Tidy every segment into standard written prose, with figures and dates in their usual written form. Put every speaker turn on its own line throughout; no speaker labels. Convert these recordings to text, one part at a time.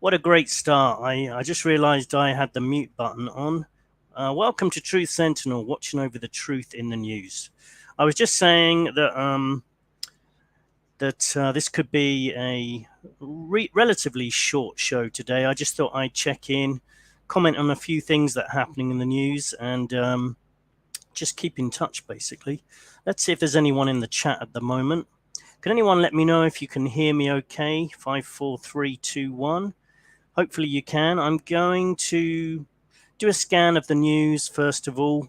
What a great start. I just realized I had the mute button on. Welcome to Truth Sentinel, watching over the truth in the news. I was just saying that this could be a relatively short show today. I just thought I'd check in, comment on a few things that are happening in the news, and just keep in touch, basically. Let's see if there's anyone in the chat at the moment. Can anyone let me know if you can hear me okay? 54321. Hopefully you can. I'm going to do a scan of the news first of all.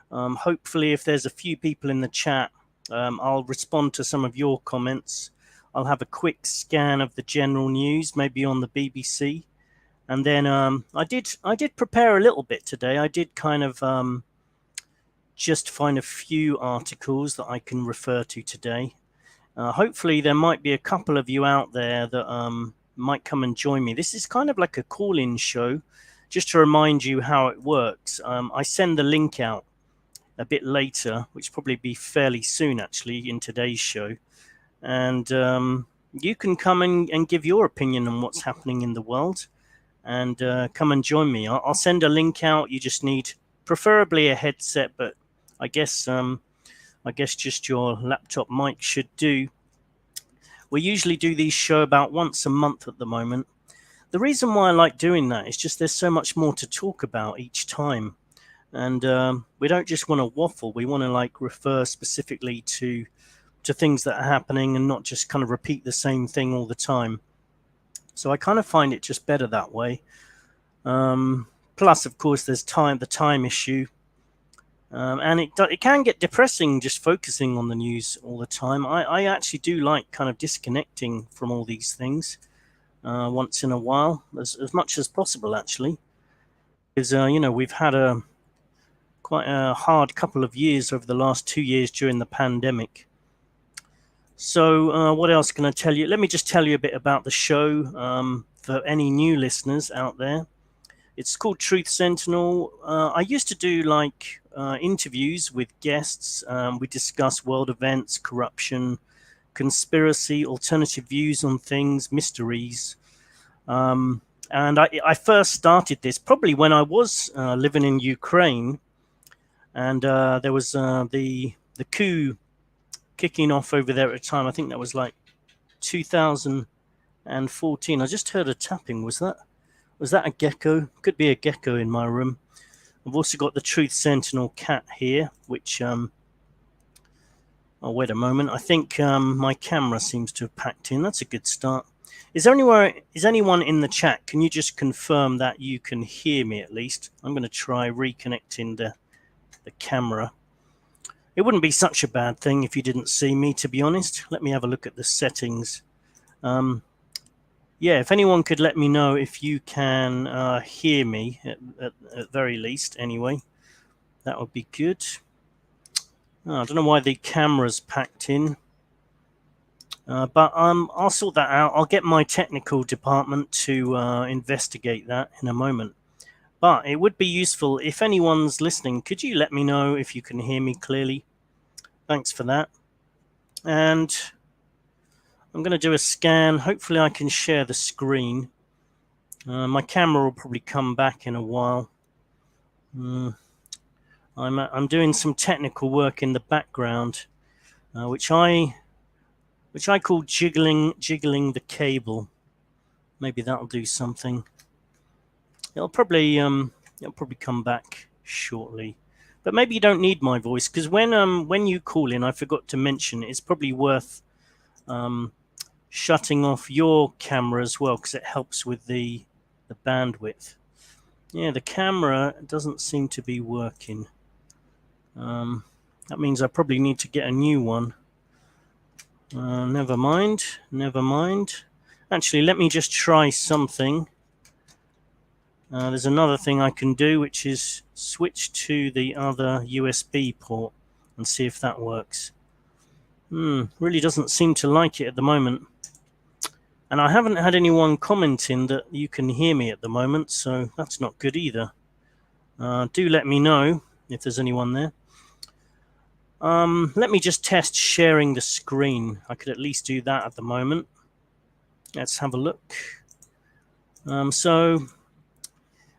Hopefully if there's a few people in the chat, I'll respond to some of your comments. I'll have a quick scan of the general news, maybe on the BBC. And then I did prepare a little bit today. I did kind of just find a few articles that I can refer to today. Hopefully there might be a couple of you out there that might come and join me. This is kind of like a call-in show, just to remind you how it works. I send the link out a bit later, which will probably be fairly soon actually in today's show. And you can come and give your opinion on what's happening in the world and come and join me. I'll send a link out. You just need preferably a headset, but I guess just your laptop mic should do. We usually do these show about once a month at the moment. The reason why I like doing that is just there's so much more to talk about each time. And we don't just want to waffle. We want to like refer specifically to things that are happening and not just kind of repeat the same thing all the time. So I kind of find it just better that way. Plus, of course, there's the time issue. And it can get depressing just focusing on the news all the time. I actually do like kind of disconnecting from all these things once in a while, as much as possible, actually. Because, we've had quite a hard couple of years over the last 2 years during the pandemic. So what else can I tell you? Let me just tell you a bit about the show for any new listeners out there. It's called Truth Sentinel. I used to do like interviews with guests. We discuss world events, corruption, conspiracy, alternative views on things, mysteries. And I first started this probably when I was living in Ukraine. And there was the coup kicking off over there at the time. I think that was like 2014. I just heard a tapping. Was that a gecko? Could be a gecko in my room. I've also got the Truth Sentinel cat here, which oh, wait a moment. I think my camera seems to have packed in. That's a good start. Is anyone in the chat? Can you just confirm that you can hear me at least? I'm going to try reconnecting the camera. It wouldn't be such a bad thing if you didn't see me, to be honest. Let me have a look at the settings. Yeah, if anyone could let me know if you can hear me, at very least, anyway, that would be good. I don't know why the camera's packed in, but I'll sort that out. I'll get my technical department to investigate that in a moment. But it would be useful if anyone's listening. Could you let me know if you can hear me clearly? Thanks for that. And I'm going to do a scan. Hopefully I can share the screen. My camera will probably come back in a while. I'm doing some technical work in the background, which I call jiggling the cable. Maybe that'll do something. It'll probably come back shortly. But maybe you don't need my voice, because when you call in, I forgot to mention, it's probably worth shutting off your camera as well, because it helps with the bandwidth. Yeah, the camera doesn't seem to be working. That means I probably need to get a new one. Never mind. Actually, let me just try something. There's another thing I can do, which is switch to the other USB port and see if that works. Really doesn't seem to like it at the moment. And I haven't had anyone commenting that you can hear me at the moment, so that's not good either. Do let me know if there's anyone there. Let me just test sharing the screen. I could at least do that at the moment. Let's have a look. So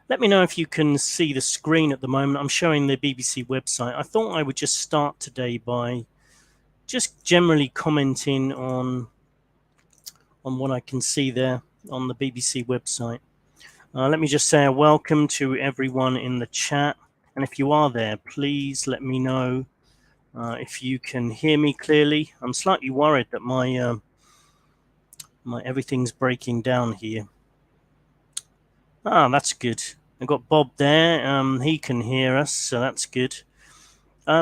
let me know if you can see the screen at the moment. I'm showing the BBC website. I thought I would just start today by just generally commenting on what I can see there on the BBC website. Let me just say a welcome to everyone in the chat. And if you are there, please let me know if you can hear me clearly. I'm slightly worried that my everything's breaking down here. Ah, that's good. I've got Bob there. He can hear us, so that's good.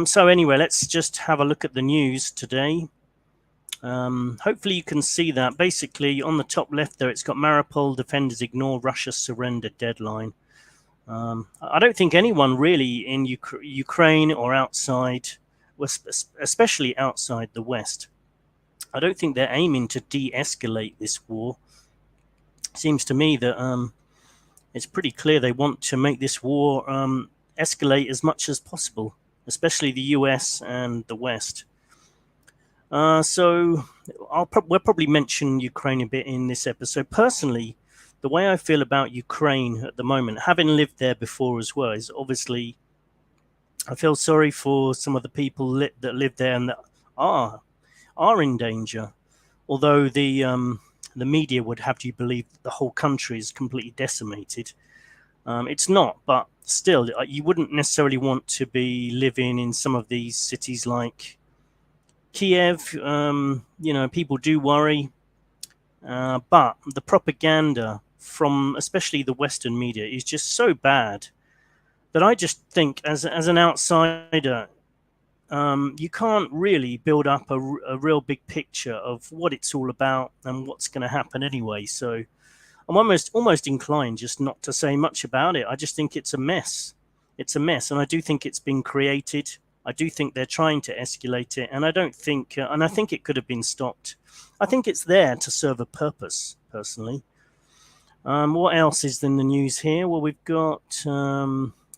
So anyway, let's just have a look at the news today. Hopefully you can see that. Basically, on the top left there, it's got Mariupol defenders ignore Russia surrender deadline. I don't think anyone really in Ukraine or outside, especially outside the West, I don't think they're aiming to de-escalate this war. It seems to me that it's pretty clear they want to make this war escalate as much as possible, especially the US and the West. So we'll probably mention Ukraine a bit in this episode. Personally, the way I feel about Ukraine at the moment, having lived there before as well, is obviously I feel sorry for some of the people that live there and that are in danger. Although the media would have you believe that the whole country is completely decimated. It's not, but still, you wouldn't necessarily want to be living in some of these cities like Kiev. People do worry, but the propaganda from especially the Western media is just so bad that I just think, as an outsider, you can't really build up a real big picture of what it's all about and what's going to happen anyway. So I'm almost inclined just not to say much about it. I just think it's a mess. It's a mess, and I do think it's been created. I do think they're trying to escalate it, and I think it could have been stopped. I think it's there to serve a purpose, personally. What else is in the news here? Well, we've got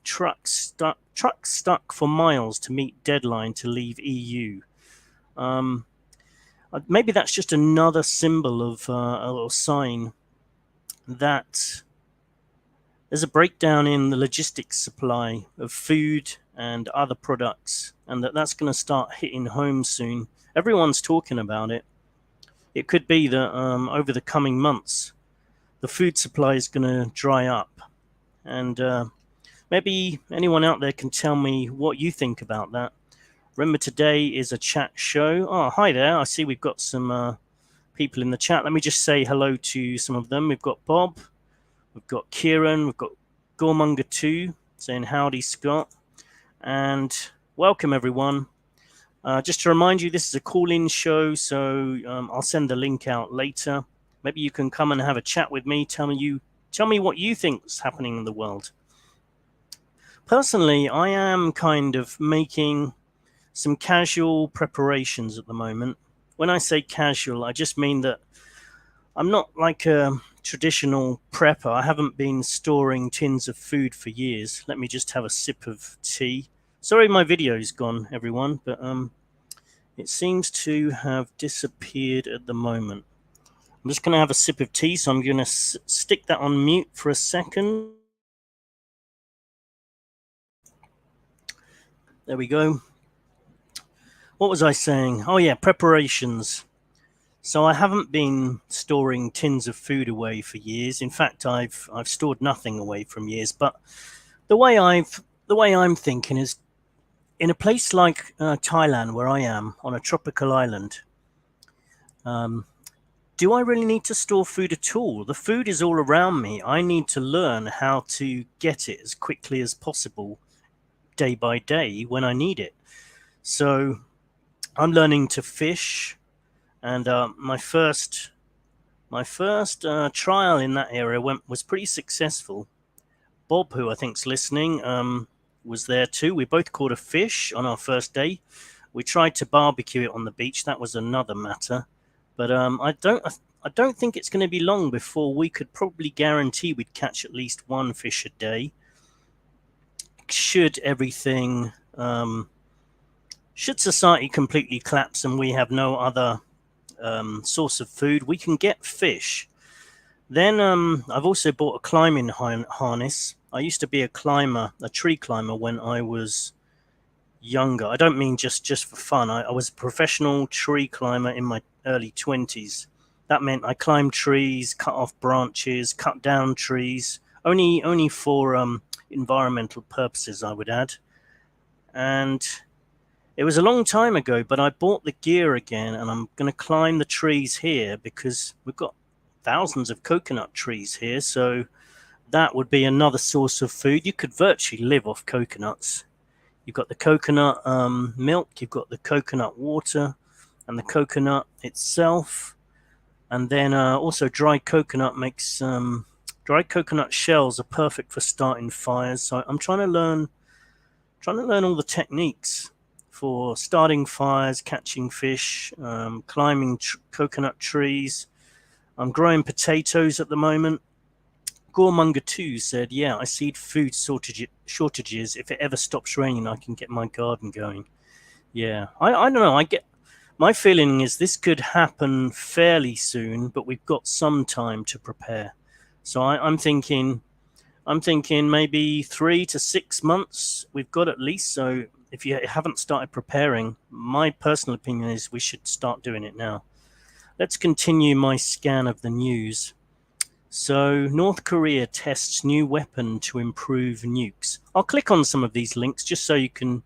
trucks stuck for miles to meet deadline to leave EU. Maybe that's just another symbol of or sign that there's a breakdown in the logistics supply of food and other products, and that's going to start hitting home soon. Everyone's talking about it. It could be that over the coming months, the food supply is going to dry up. And maybe anyone out there can tell me what you think about that. Remember, today is a chat show. Oh, hi there. I see we've got some people in the chat. Let me just say hello to some of them. We've got Bob. We've got Kieran, we've got Gormonger2 saying howdy, Scott, and welcome everyone. Just to remind you, this is a call-in show, so I'll send the link out later. Maybe you can come and have a chat with me. Tell me what you think is happening in the world. Personally, I am kind of making some casual preparations at the moment. When I say casual, I just mean that I'm not like a traditional prepper. I haven't been storing tins of food for years. Let me just have a sip of tea. Sorry my video's gone, everyone, but it seems to have disappeared at the moment. I'm just going to have a sip of tea, so I'm going to stick that on mute for a second. There we go. What was I saying? Oh yeah, preparations. So I haven't been storing tins of food away for years. In fact, I've stored nothing away from years. But the way I'm thinking is, in a place like Thailand, where I am on a tropical island, do I really need to store food at all? The food is all around me. I need to learn how to get it as quickly as possible, day by day, when I need it. So I'm learning to fish. And my first trial in that area was pretty successful. Bob, who I think's listening, was there too. We both caught a fish on our first day. We tried to barbecue it on the beach. That was another matter. But I don't think it's going to be long before we could probably guarantee we'd catch at least one fish a day. Should everything, should society completely collapse and we have no other source of food, we can get fish. Then I've also bought a climbing harness. I used to be a climber, a tree climber, when I was younger. I don't mean just for fun. I was a professional tree climber in my early 20s. That meant I climbed trees, cut off branches, cut down trees, only for environmental purposes, I would add. And it was a long time ago, but I bought the gear again, and I'm going to climb the trees here because we've got thousands of coconut trees here. So that would be another source of food. You could virtually live off coconuts. You've got the coconut milk, you've got the coconut water, and the coconut itself. And then also dried coconut makes dried coconut shells are perfect for starting fires. So I'm trying to learn all the techniques for starting fires, catching fish, climbing coconut trees. I'm growing potatoes at the moment. Goremonger 2 said, yeah, I see food shortages. If it ever stops raining, I can get my garden going. Yeah, I don't know. My feeling is this could happen fairly soon, but we've got some time to prepare. So I'm thinking maybe 3 to 6 months we've got at least. So if you haven't started preparing, my personal opinion is we should start doing it now. Let's continue my scan of the news. So North Korea tests new weapon to improve nukes. I'll click on some of these links just so you can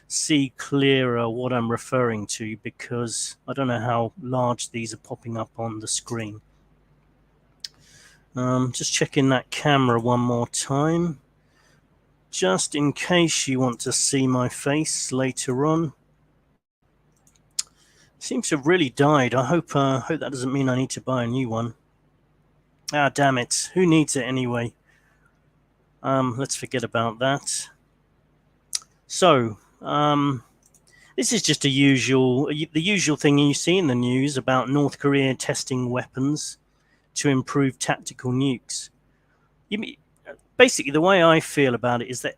see clearer what I'm referring to, because I don't know how large these are popping up on the screen. Just checking that camera one more time, just in case you want to see my face later on. Seems to have really died. I hope that doesn't mean I need to buy a new one. Ah, damn it. Who needs it anyway? Let's forget about that. So, this is just the usual thing you see in the news about North Korea testing weapons to improve tactical nukes. Basically, the way I feel about it is that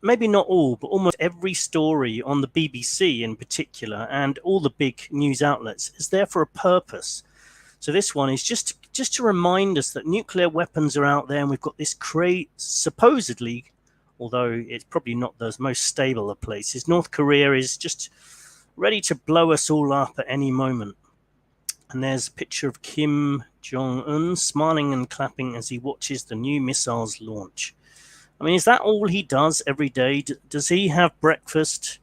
maybe not all, but almost every story on the BBC in particular, and all the big news outlets, is there for a purpose. So this one is just to remind us that nuclear weapons are out there, and we've got this supposedly, although it's probably not the most stable of places, North Korea is just ready to blow us all up at any moment. And there's a picture of Kim Jong-un smiling and clapping as he watches the new missiles launch. I mean, is that all he does every day? Does he have breakfast,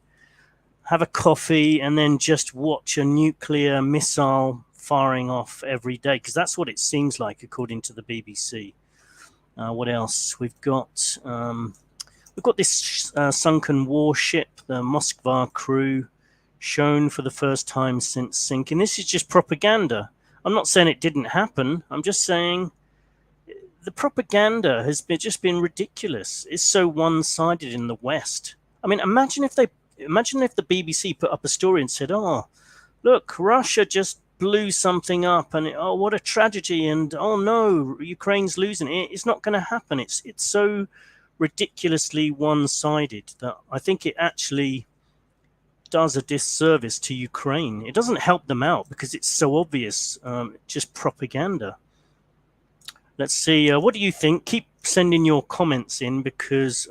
have a coffee, and then just watch a nuclear missile firing off every day? Because that's what it seems like, according to the BBC. What else? We've got this sunken warship, the Moskva crew, shown for the first time since sinking. This is just propaganda. I'm not saying it didn't happen. I'm just saying the propaganda has just been ridiculous. It's so one-sided in the West. I mean, imagine if the BBC put up a story and said, "Oh, look, Russia just blew something up, and oh, what a tragedy! And oh no, Ukraine's losing." It's not going to happen. It's so ridiculously one-sided that I think it actually does a disservice to Ukraine. It doesn't help them out because it's so obvious, just propaganda. Let's see. What do you think? Keep sending your comments in because,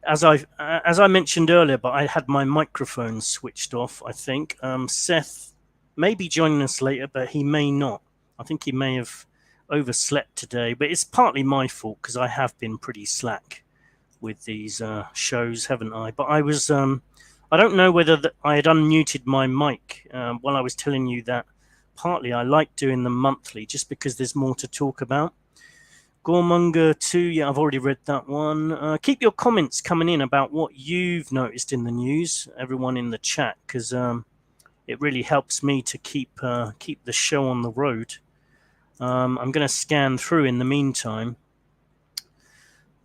as I mentioned earlier, but I had my microphone switched off. I think Seth may be joining us later, but he may not. I think he may have overslept today, but it's partly my fault because I have been pretty slack with these shows, haven't I? But I was. I don't know whether I had unmuted my mic while I was telling you that. Partly I like doing them monthly just because there's more to talk about. Goremonger 2, yeah, I've already read that one. Keep your comments coming in about what you've noticed in the news, everyone in the chat, because it really helps me to keep the show on the road. I'm going to scan through in the meantime.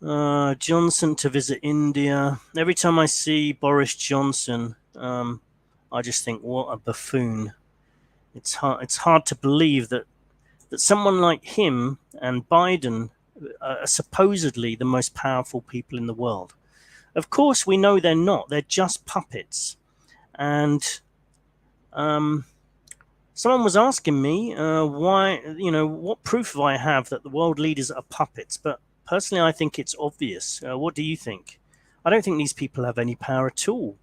Johnson to visit India. Every time I see Boris Johnson, I just think, what a buffoon. It's hard to believe that someone like him and Biden are supposedly the most powerful people in the world. Of course, we know they're not. They're just puppets. And someone was asking me why, what proof do I have that the world leaders are puppets? But personally, I think it's obvious. What do you think? I don't think these people have any power at all,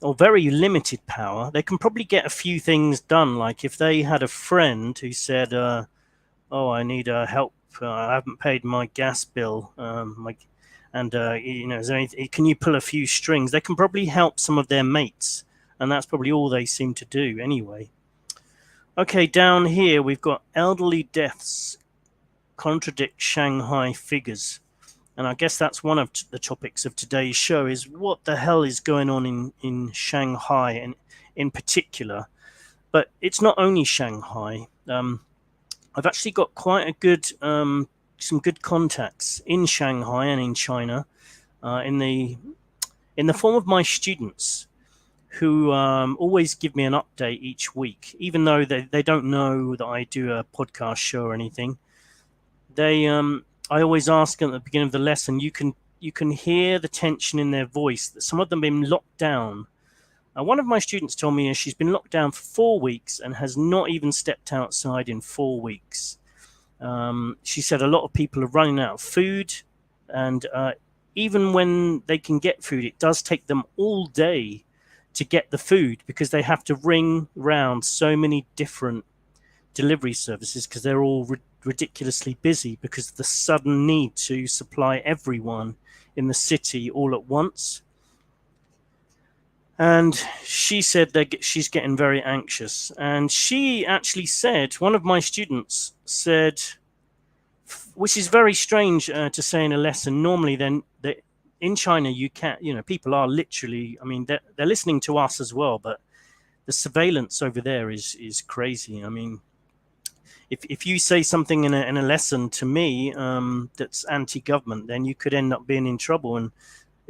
or very limited power. They can probably get a few things done, like if they had a friend who said, "Oh, I need help. I haven't paid my gas bill. Is there anything, can you pull a few strings?" They can probably help some of their mates, and that's probably all they seem to do anyway. Okay, down here we've got elderly deaths contradict Shanghai figures. And I guess that's one of the topics of today's show, is what the hell is going on in Shanghai, and in particular. But it's not only Shanghai. I've actually got quite a good, some good contacts in Shanghai and in China, in the form of my students, who always give me an update each week, even though they don't know that I do a podcast show or anything. I always ask them at the beginning of the lesson. You can hear the tension in their voice, that some of them have been locked down. One of my students told me she's been locked down for 4 weeks and has not even stepped outside in 4 weeks. She said a lot of people are running out of food, and even when they can get food, it does take them all day to get the food, because they have to ring round so many different delivery services, because they're all ridiculously busy because of the sudden need to supply everyone in the city all at once. And she said that she's getting very anxious. And she actually said, one of my students said, which is very strange to say in a lesson. Normally, then, in China, you can't, people are literally, I mean, they're listening to us as well, but the surveillance over there is crazy. I mean, if you say something in a lesson to me that's anti-government, then you could end up being in trouble. And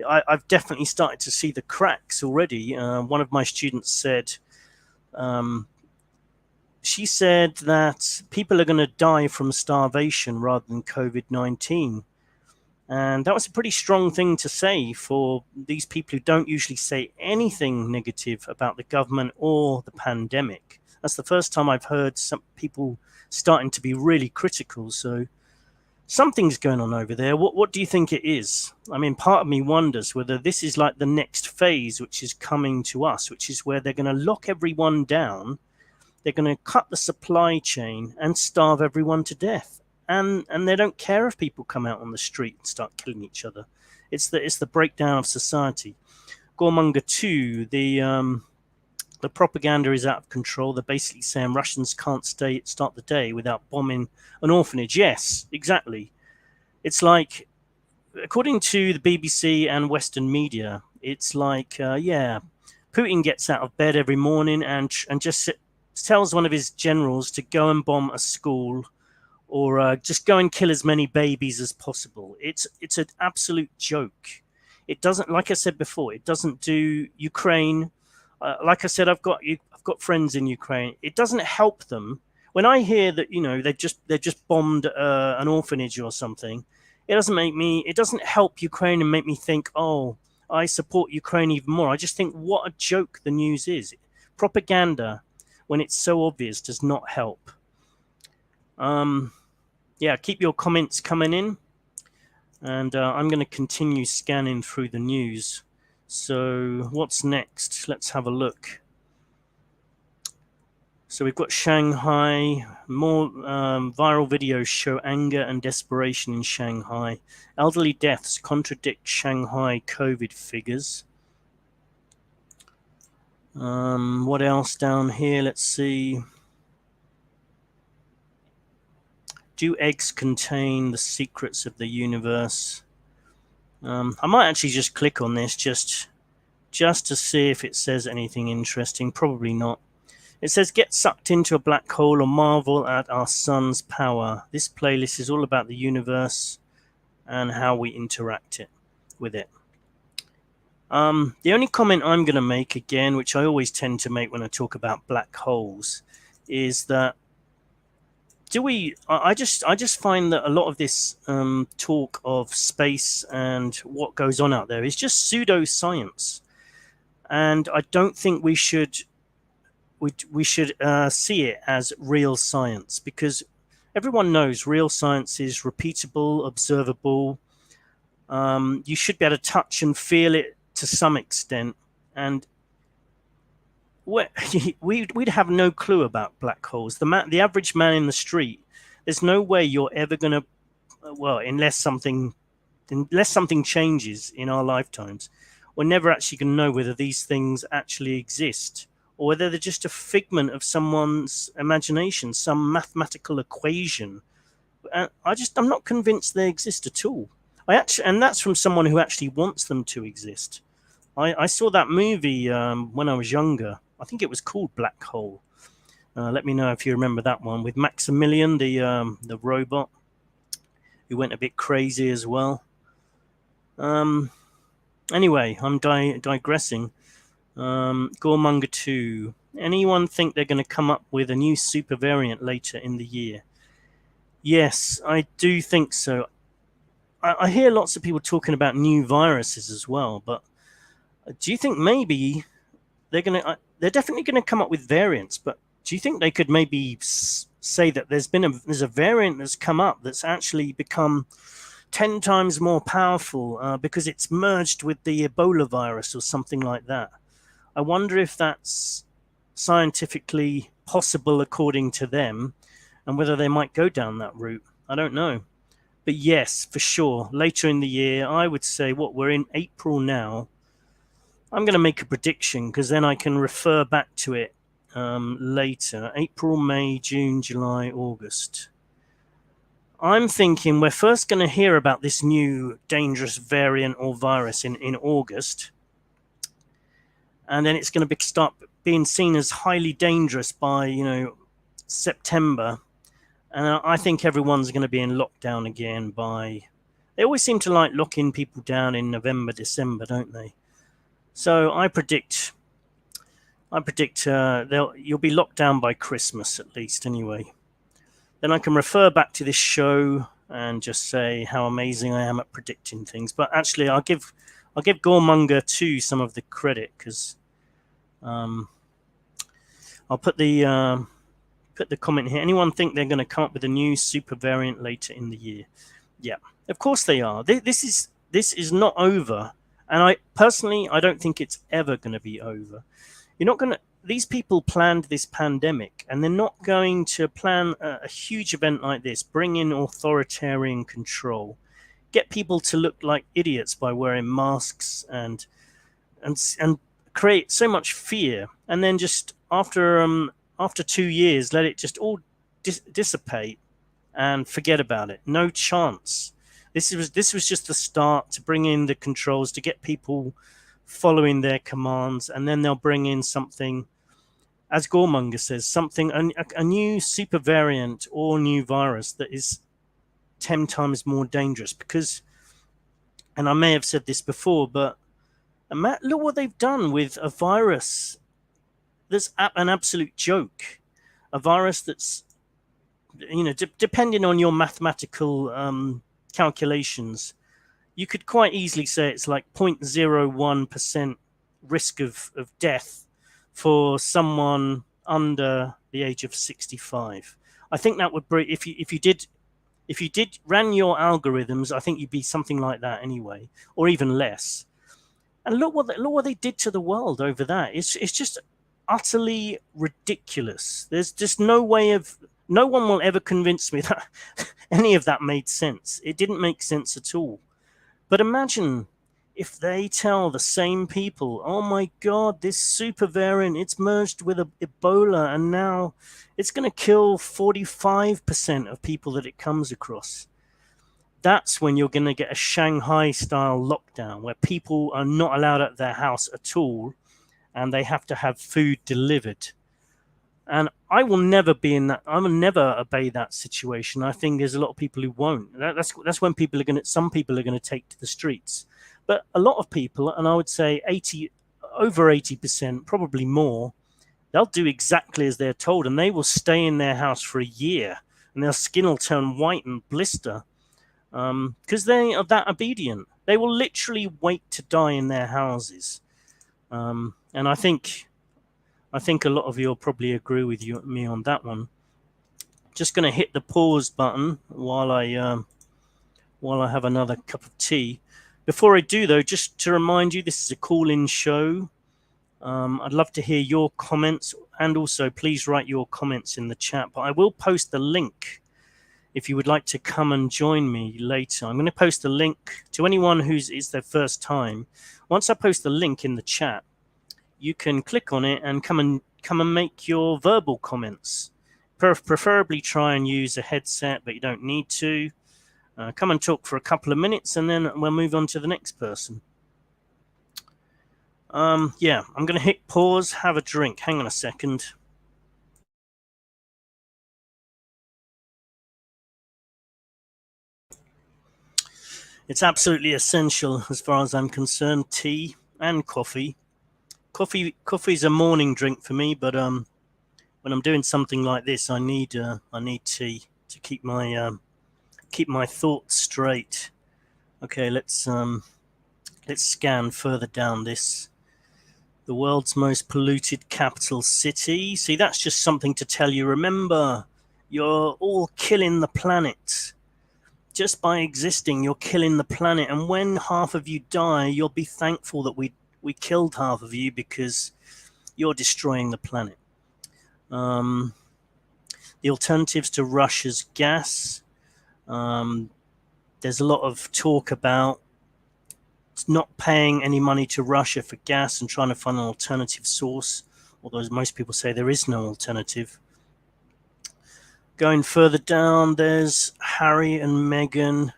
I've definitely started to see the cracks already. One of my students said, she said that people are going to die from starvation rather than COVID-19. And that was a pretty strong thing to say for these people who don't usually say anything negative about the government or the pandemic. That's the first time I've heard some people starting to be really critical. So something's going on over there. What do you think it is? I mean, part of me wonders whether this is like the next phase which is coming to us, which is where they're going to lock everyone down, they're going to cut the supply chain and starve everyone to death. And they don't care if people come out on the street and start killing each other. It's the breakdown of society. Gormonger 2, the propaganda is out of control. They're basically saying Russians can't start the day without bombing an orphanage. Yes, exactly. It's like, according to the BBC and Western media, it's like, Putin gets out of bed every morning and just tells one of his generals to go and bomb a school, or just go and kill as many babies as possible. It's an absolute joke. It doesn't, like I said before, it doesn't do Ukraine. Like I said, I've got friends in Ukraine. It doesn't help them. When I hear that they've just bombed an orphanage or something, it doesn't help Ukraine and make me think, oh, I support Ukraine even more. I just think, what a joke the news is. Propaganda, when it's so obvious, does not help. Keep your comments coming in, and I'm going to continue scanning through the news. So what's next? Let's have a look. So we've got Shanghai. More viral videos show anger and desperation in Shanghai. Elderly deaths contradict Shanghai COVID figures. What else down here? Let's see. Do eggs contain the secrets of the universe? I might actually just click on this just to see if it says anything interesting. Probably not. It says, get sucked into a black hole or marvel at our sun's power. This playlist is all about the universe and how we interact with it. The only comment I'm going to make, again, which I always tend to make when I talk about black holes, is that I just find that a lot of this talk of space and what goes on out there is just pseudoscience. And I don't think we should we should see it as real science, because everyone knows real science is repeatable, observable. You should be able to touch and feel it to some extent, and we'd have no clue about black holes. The average man in the street, there's no way you're ever going to, well, unless something changes in our lifetimes, we're never actually going to know whether these things actually exist, or whether they're just a figment of someone's imagination, some mathematical equation. I'm not convinced they exist at all. And that's from someone who actually wants them to exist. I saw that movie when I was younger. I think it was called Black Hole. Let me know if you remember that one, with Maximilian, the robot, who went a bit crazy as well. Anyway, I'm digressing. Goremonger 2. Anyone think they're going to come up with a new super variant later in the year? Yes, I do think so. I hear lots of people talking about new viruses as well, but do you think maybe they're definitely going to come up with variants, but do you think they could maybe say that there's a variant that's come up that's actually become 10 times more powerful because it's merged with the Ebola virus or something like that? I wonder if that's scientifically possible according to them, and whether they might go down that route. I don't know. But yes, for sure, later in the year, I would say, we're in April now. I'm going to make a prediction, because then I can refer back to it later. April, May, June, July, August. I'm thinking we're first going to hear about this new dangerous variant or virus in August. And then it's going to start being seen as highly dangerous by, September. And I think everyone's going to be in lockdown again by... They always seem to like locking people down in November, December, don't they? So I predict you'll be locked down by Christmas at least, anyway. Then I can refer back to this show and just say how amazing I am at predicting things. But actually, I'll give Goremonger 2 some of the credit, because I'll put the comment here. Anyone think they're going to come up with a new super variant later in the year? Yeah, of course they are. This is not over, and I don't think it's ever going to be over. These people planned this pandemic, and they're not going to plan a huge event like this, bring in authoritarian control, get people to look like idiots by wearing masks, and create so much fear, and then just after 2 years, let it just all dissipate and forget about it. No chance. This was just the start to bring in the controls, to get people following their commands, and then they'll bring in something, as Goremonger says, a new super variant or new virus that is 10 times more dangerous. Because, and I may have said this before, but look what they've done with a virus that's an absolute joke. A virus that's, depending on your mathematical calculations, you could quite easily say it's like 0.01% risk of death for someone under the age of 65. I think that would bring, if you ran your algorithms, I think you'd be something like that anyway, or even less. And look what they did to the world over that. It's just utterly ridiculous. There's just no one will ever convince me that any of that made sense. It didn't make sense at all. But imagine if they tell the same people, oh my God, this super variant, it's merged with Ebola, and now it's going to kill 45% of people that it comes across. That's when you're going to get a Shanghai-style lockdown, where people are not allowed at their house at all, and they have to have food delivered. And I will never be in that. I will never obey that situation. I think there's a lot of people who won't. That's when some people are going to take to the streets. But a lot of people, and I would say over 80%, probably more, they'll do exactly as they're told, and they will stay in their house for a year, and their skin will turn white and blister, because they are that obedient. They will literally wait to die in their houses. And I think I think a lot of you will probably agree with me on that one. Just going to hit the pause button while I have another cup of tea. Before I do, though, just to remind you, this is a call-in show. I'd love to hear your comments, and also please write your comments in the chat. But I will post the link if you would like to come and join me later. I'm going to post the link to anyone it's their first time. Once I post the link in the chat, you can click on it and come and make your verbal comments. Preferably try and use a headset, but you don't need to. Come and talk for a couple of minutes, and then we'll move on to the next person. Yeah, I'm going to hit pause, have a drink. Hang on a second. It's absolutely essential as far as I'm concerned, tea and coffee. Coffee's a morning drink for me, but when I'm doing something like this, I need tea to keep my thoughts straight. Okay, let's scan further down this. The world's most polluted capital city. See, that's just something to tell you. Remember, you're all killing the planet. Just by existing, you're killing the planet. And when half of you die, you'll be thankful that we killed half of you, because you're destroying the planet. The alternatives to Russia's gas. There's a lot of talk about not paying any money to Russia for gas and trying to find an alternative source, although most people say there is no alternative. Going further down, there's Harry and Meghan,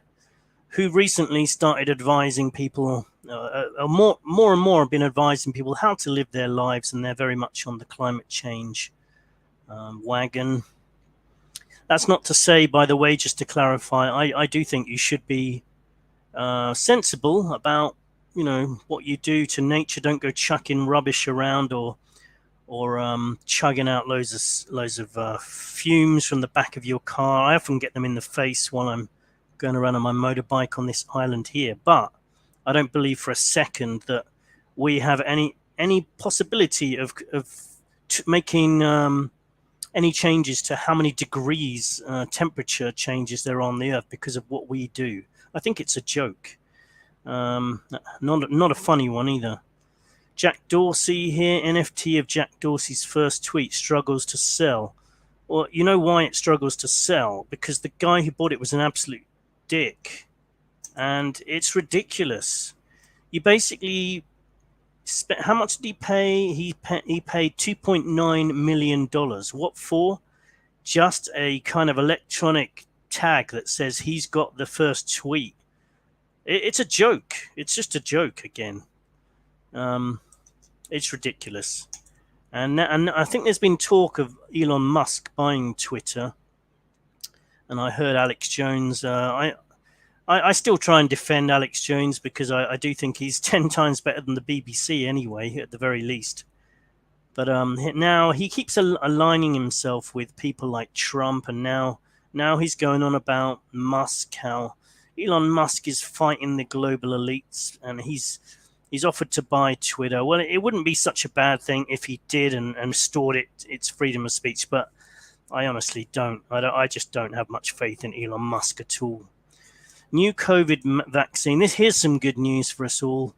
who recently started advising people, more and more have been advising people how to live their lives, and they're very much on the climate change wagon. That's not to say, by the way, just to clarify, I do think you should be sensible about, what you do to nature. Don't go chucking rubbish around or chugging out loads of fumes from the back of your car. I often get them in the face while I'm going around on my motorbike on this island here. But I don't believe for a second that we have any possibility of making any changes to how many degrees temperature changes there are on the Earth because of what we do. I think it's a joke. Not a funny one either. Jack Dorsey here. NFT of Jack Dorsey's first tweet struggles to sell. Well, you know why it struggles to sell? Because the guy who bought it was an absolute dick. And it's ridiculous. You basically how much did he pay? He paid $2.9 million. What for? Just a kind of electronic tag that says he's got the first tweet. It's a joke. It's just a joke again. It's ridiculous. And I think there's been talk of Elon Musk buying Twitter. And I heard Alex Jones. I still try and defend Alex Jones because I do think he's 10 times better than the BBC anyway, at the very least. But now he keeps aligning himself with people like Trump, and now he's going on about Musk, how Elon Musk is fighting the global elites, and he's offered to buy Twitter. Well, it wouldn't be such a bad thing if he did and restored its freedom of speech, but I honestly don't. I just don't have much faith in Elon Musk at all. New COVID vaccine. Here's some good news for us all.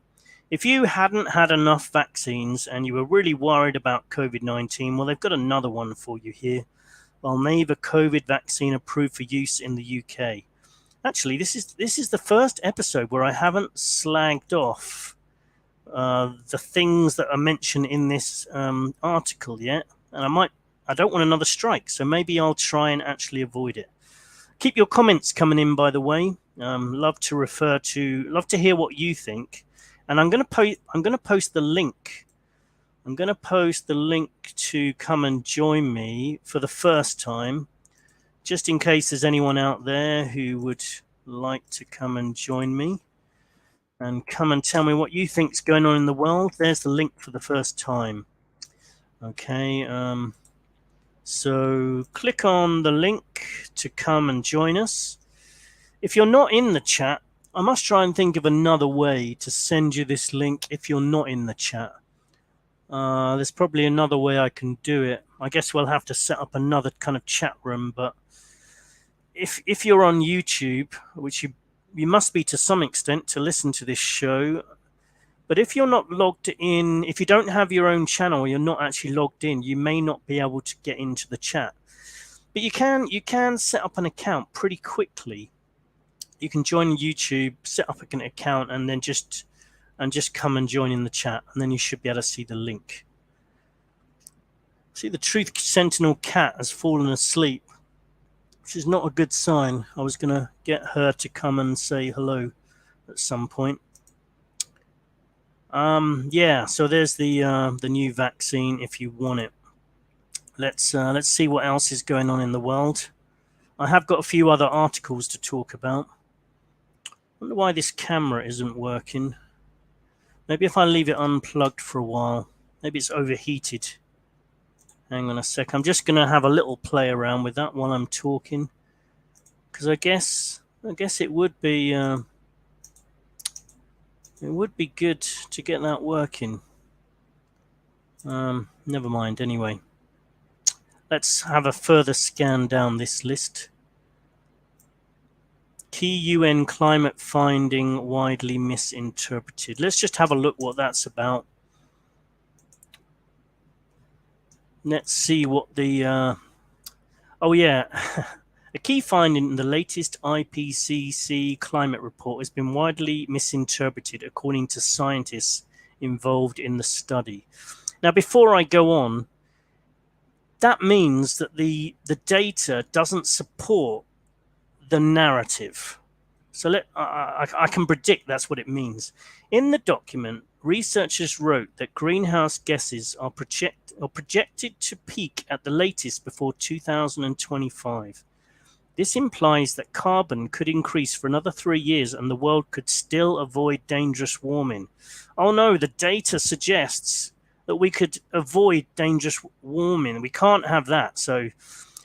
If you hadn't had enough vaccines and you were really worried about COVID-19, well, they've got another one for you here. Valneva COVID vaccine approved for use in the UK. Actually, this is the first episode where I haven't slagged off the things that are mentioned in this article yet, and I don't want another strike, so maybe I'll try and actually avoid it. Keep your comments coming in, by the way. Love to hear what you think, and I'm going to post the link. I'm going to post the link to come and join me for the first time, just in case there's anyone out there who would like to come and join me and come and tell me what you think's going on in the world. There's the link for the first time. Okay, so click on the link to come and join us. If you're not in the chat, I must try and think of another way to send you this link if you're not in the chat. There's probably another way I can do it. I guess we'll have to set up another kind of chat room. But if you're on YouTube, which you must be to some extent to listen to this show, but if you're not logged in, if you don't have your own channel, you're not actually logged in, you may not be able to get into the chat. But you can set up an account pretty quickly. You can join YouTube, set up an account, and then just come and join in the chat, and then you should be able to see the link. See, the Truth Sentinel cat has fallen asleep, which is not a good sign. I was going to get her to come and say hello at some point. Yeah, so there's the new vaccine if you want it. Let's see what else is going on in the world. I have got a few other articles to talk about. I wonder why this camera isn't working. Maybe if I leave it unplugged for a while. Maybe it's overheated. Hang on a sec. I'm just going to have a little play around with that while I'm talking. Because I guess it would be good to get that working. Never mind. Anyway, let's have a further scan down this list. Key UN climate finding widely misinterpreted. Let's just have a look what that's about. Let's see what the... oh yeah, a key finding in the latest IPCC climate report has been widely misinterpreted according to scientists involved in the study. Now, before I go on, that means that the data doesn't support the narrative. So I can predict that's what it means. In the document, researchers wrote that greenhouse gases are projected to peak at the latest before 2025. This implies that carbon could increase for another 3 years and the world could still avoid dangerous warming. Oh no, the data suggests that we could avoid dangerous warming. We can't have that. So,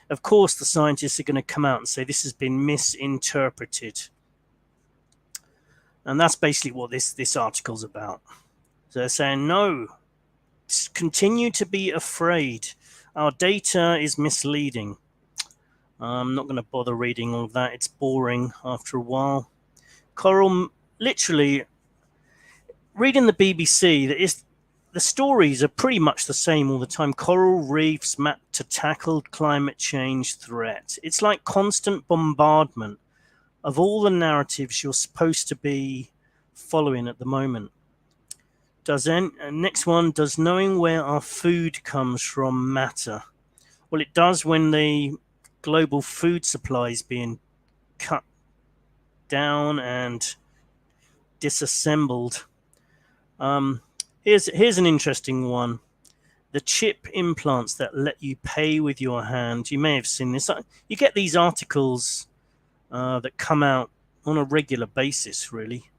of course, the scientists are going to come out and say this has been misinterpreted. And that's basically what this article's about. So they're saying, no, continue to be afraid. Our data is misleading. I'm not going to bother reading all of that. It's boring after a while. Coral, literally, reading the BBC, the stories are pretty much the same all the time. Coral reefs mapped to tackle climate change threat. It's like constant bombardment of all the narratives you're supposed to be following at the moment. Next one, does knowing where our food comes from matter? Well, it does when the global food supply is being cut down and disassembled. Here's an interesting one. The chip implants that let you pay with your hand. You may have seen this. You get these articles that come out on a regular basis, really.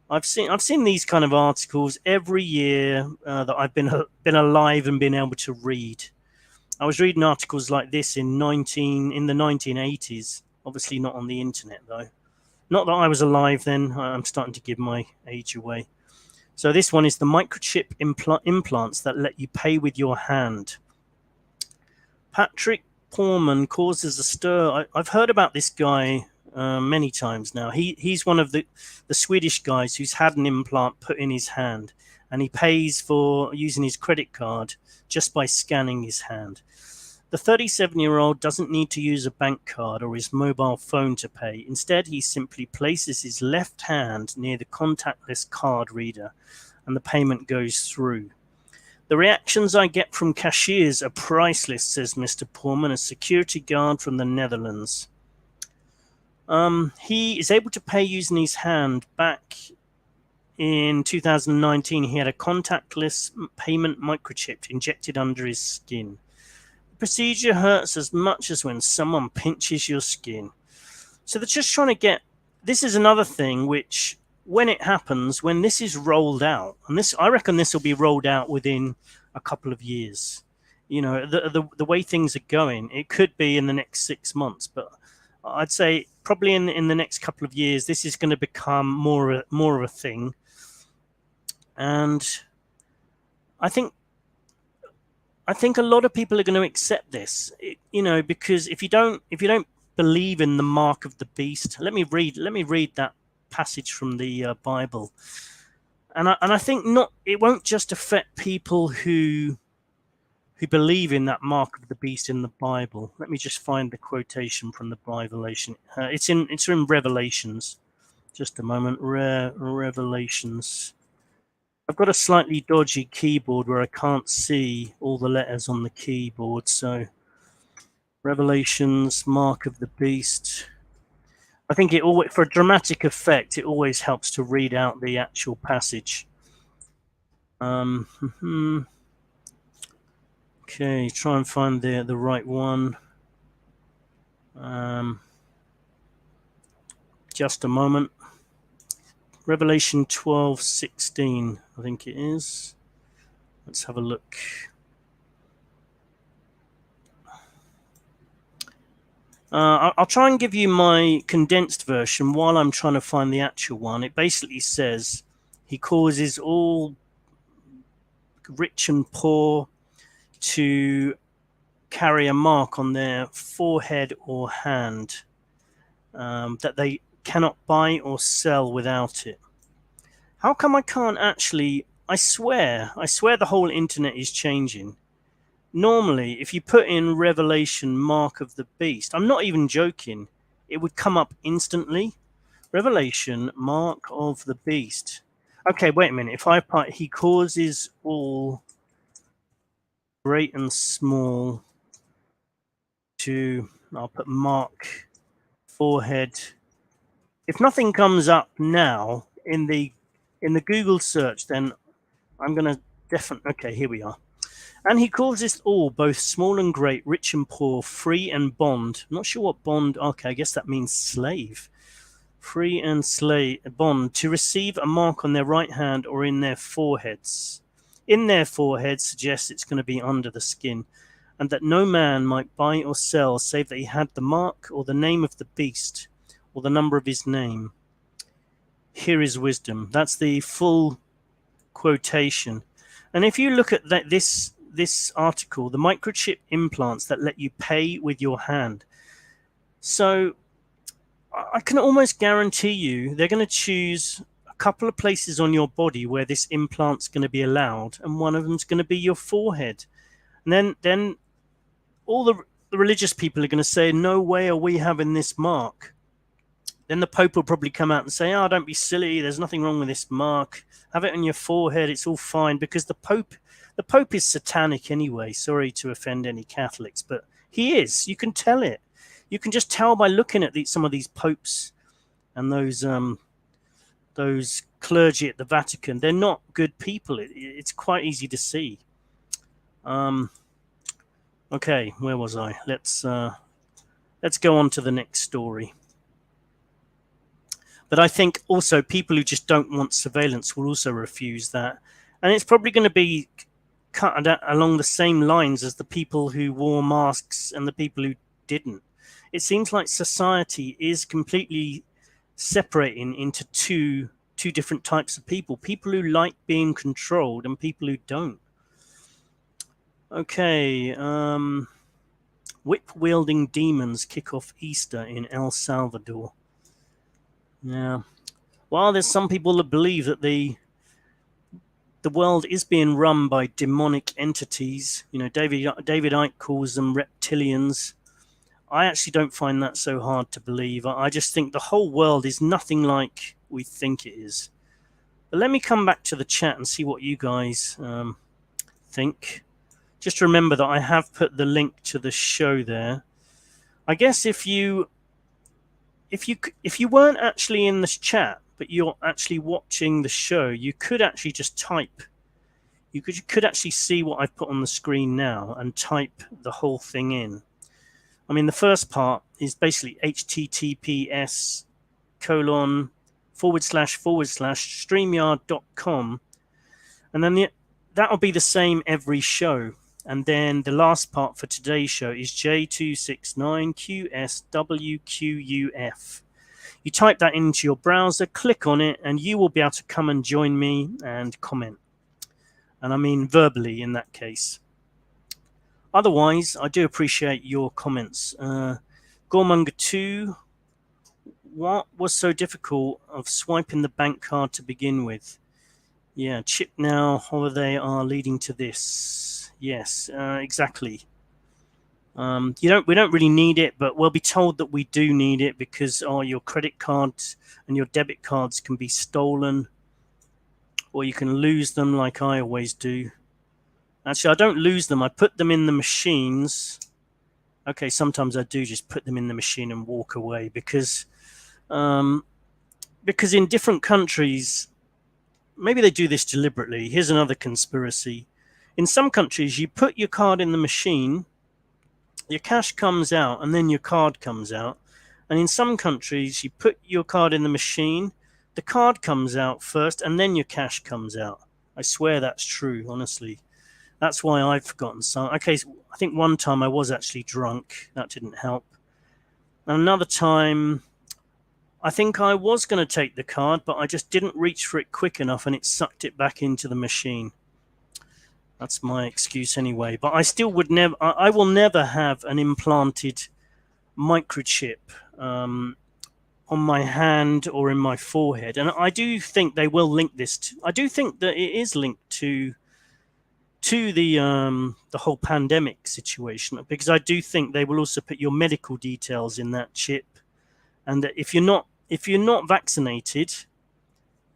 I've seen these kind of articles every year that I've been alive and been able to read. I was reading articles like this in the 1980s. Obviously not on the internet though. Not that I was alive then. I'm starting to give my age away. So this one is the microchip implants that let you pay with your hand. Patrick Porman causes a stir. I've heard about this guy many times now. He's one of the Swedish guys who's had an implant put in his hand, and he pays for using his credit card just by scanning his hand. The 37-year-old doesn't need to use a bank card or his mobile phone to pay. Instead, he simply places his left hand near the contactless card reader, and the payment goes through. The reactions I get from cashiers are priceless, says Mr. Porman, a security guard from the Netherlands. He is able to pay using his hand. Back in 2019, he had a contactless payment microchip injected under his skin. The procedure hurts as much as when someone pinches your skin. So they're just trying to get... This is another thing which, when it happens, when this is rolled out, and I reckon this will be rolled out within a couple of years. You know, the way things are going, it could be in the next 6 months, but I'd say probably in the next couple of years, this is going to become more of a thing. And I think I think a lot of people are going to accept this, because if you don't believe in the mark of the beast, let me read that passage from the Bible, and I think it won't just affect people who believe in that mark of the beast in the Bible. Let me just find the quotation from the Bible. It's in Revelations. Just a moment. Revelations. I've got a slightly dodgy keyboard where I can't see all the letters on the keyboard. So, Revelations, mark of the beast. I think for dramatic effect, it always helps to read out the actual passage. Okay, try and find the right one. Just a moment. Revelation 12:16, I think it is. Let's have a look. I'll try and give you my condensed version while I'm trying to find the actual one. It basically says, he causes all rich and poor to carry a mark on their forehead or hand that they cannot buy or sell without it. How come I can't actually? I swear the whole internet is changing. Normally, if you put in Revelation mark of the beast, I'm not even joking, it would come up instantly. Revelation mark of the beast. Okay, wait a minute. If I put he causes all great and small to, I'll put mark forehead. If nothing comes up now in the Google search, then I'm going to definitely, okay, here we are. And he calls this all, both small and great, rich and poor, free and bond. I'm not sure what bond, okay, I guess that means slave. Free and slave, bond, to receive a mark on their right hand or in their foreheads. In their foreheads suggests it's going to be under the skin, and that no man might buy or sell save that he had the mark or the name of the beast or the number of his name. Here is wisdom. That's the full quotation. And if you look at this article, the microchip implants that let you pay with your hand. So I can almost guarantee you they're going to choose a couple of places on your body where this implant's going to be allowed, and one of them's going to be your forehead. And then all the religious people are going to say, no way are we having this mark. Then the Pope will probably come out and say, oh, don't be silly, there's nothing wrong with this mark. Have it on your forehead, it's all fine, because the Pope is satanic anyway. Sorry to offend any Catholics, but he is. You can tell it. You can just tell by looking at some of these popes and those clergy at the Vatican. They're not good people. It's quite easy to see. Okay, where was I? Let's go on to the next story. But I think also people who just don't want surveillance will also refuse that. And it's probably going to be cut along the same lines as the people who wore masks and the people who didn't. It seems like society is completely separating into two different types of people. People who like being controlled and people who don't. Okay. Whip-wielding demons kick off Easter in El Salvador. Yeah. Well, there's some people that believe that the world is being run by demonic entities. You know, David Icke calls them reptilians. I actually don't find that so hard to believe. I just think the whole world is nothing like we think it is. But let me come back to the chat and see what you guys think. Just remember that I have put the link to the show there. I guess if you weren't actually in this chat, but you're actually watching the show, you could actually just type. You could actually see what I've put on the screen now and type the whole thing in. I mean, the first part is basically https://streamyard.com, and then that'll be the same every show. And then the last part for today's show is J269QSWQUF. You type that into your browser, click on it, and you will be able to come and join me and comment. And I mean verbally in that case. Otherwise, I do appreciate your comments. Gormonger 2, what was so difficult of swiping the bank card to begin with? Yeah, chip now, holiday are leading to this. Yes, exactly. We don't really need it, but we'll be told that we do need it because your credit cards and your debit cards can be stolen, or you can lose them like I always do. Actually, I don't lose them. I put them in the machines. Okay, sometimes I do just put them in the machine and walk away because in different countries, maybe they do this deliberately. Here's another conspiracy. In some countries, you put your card in the machine, your cash comes out, and then your card comes out. And in some countries, you put your card in the machine, the card comes out first, and then your cash comes out. I swear that's true, honestly. That's why I've forgotten some. Okay, so I think one time I was actually drunk. That didn't help. And another time, I think I was going to take the card, but I just didn't reach for it quick enough and it sucked it back into the machine. That's my excuse anyway. But I still would never, I will never have an implanted microchip on my hand or in my forehead. And I do think they will link this to, I do think that it is linked to the whole pandemic situation, because I do think they will also put your medical details in that chip, and that if you're not vaccinated,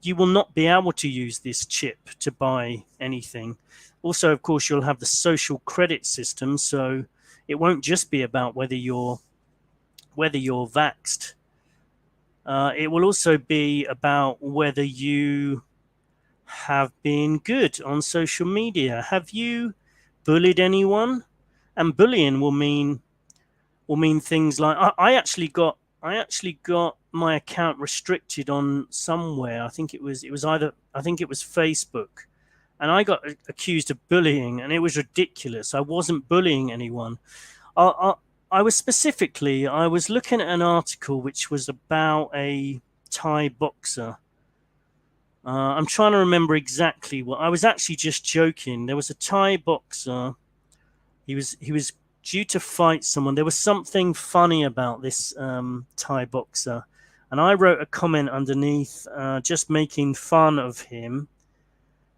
you will not be able to use this chip to buy anything. Also, of course, you'll have the social credit system, so it won't just be about whether you're vaxxed. It will also be about whether you have been good on social media. Have you bullied anyone? And bullying will mean things like I actually got my account restricted on somewhere. I think it was Facebook, and I got accused of bullying, and it was ridiculous. I wasn't bullying anyone. I was looking at an article which was about a Thai boxer. I'm trying to remember exactly what. I was actually just joking. There was a Thai boxer. He was due to fight someone. There was something funny about this Thai boxer, and I wrote a comment underneath, just making fun of him.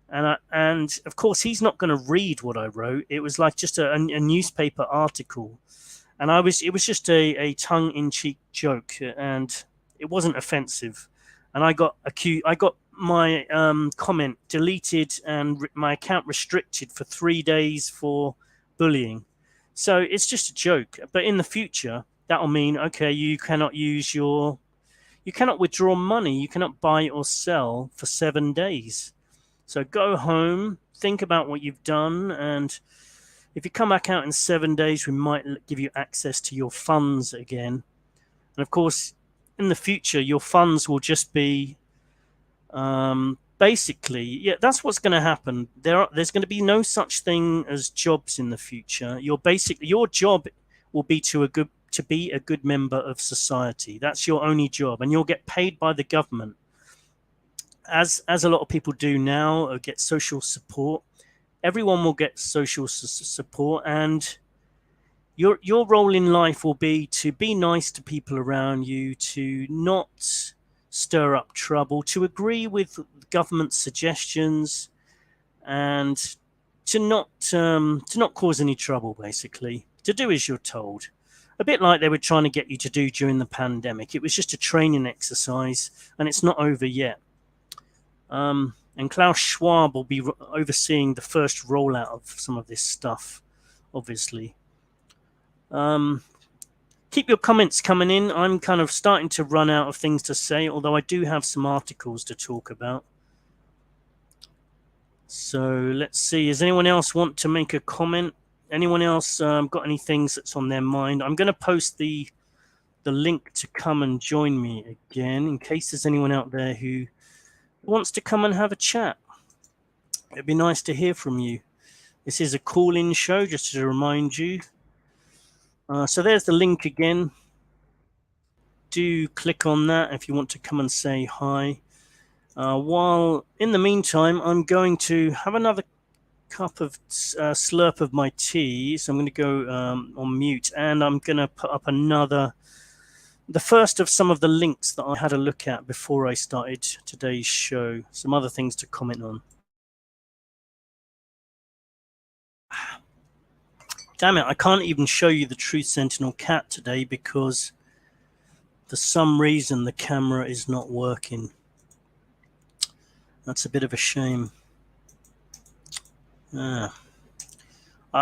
And of course, he's not going to read what I wrote. It was like just a newspaper article, and it was just a tongue-in-cheek joke, and it wasn't offensive. And I got my comment deleted and my account restricted for 3 days for bullying. So it's just a joke. But in the future, that'll mean, okay, you cannot withdraw money, you cannot buy or sell for 7 days. So go home, think about what you've done, and if you come back out in 7 days, we might give you access to your funds again. And of course, in the future, your funds will just be basically, yeah, that's what's going to happen. There's going to be no such thing as jobs in the future. Your job will be to be a good member of society. That's your only job, and you'll get paid by the government, as a lot of people do now, or get social support. Everyone will get social support, and your role in life will be to be nice to people around you, to not stir up trouble, to agree with government suggestions, and to not cause any trouble, basically. To do as you're told. A bit like they were trying to get you to do during the pandemic. It was just a training exercise, and it's not over yet. And Klaus Schwab will be overseeing the first rollout of some of this stuff, obviously. Keep your comments coming in. I'm kind of starting to run out of things to say, although I do have some articles to talk about. So let's see. Does anyone else want to make a comment? Anyone else got any things that's on their mind? I'm going to post the link to come and join me again, in case there's anyone out there who wants to come and have a chat. It'd be nice to hear from you. This is a call-in show, just to remind you. So there's the link again. Do click on that if you want to come and say hi. While in the meantime, I'm going to have another slurp of my tea, so I'm going to go on mute, and I'm going to put up the first of some of the links that I had a look at before I started today's show. Some other things to comment on. Damn it, I can't even show you the Truth Sentinel cat today because for some reason the camera is not working. That's a bit of a shame. I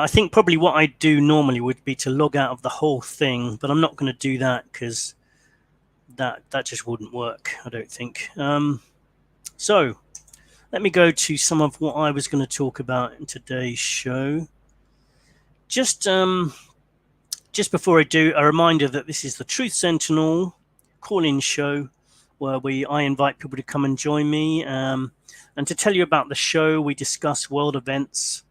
think probably what I'd do normally would be to log out of the whole thing, but I'm not going to do that because that just wouldn't work, I don't think. So let me go to some of what I was going to talk about in today's show. Just before I do, a reminder that this is the Truth Sentinel call-in show where I invite people to come and join me. And to tell you about the show, we discuss world events.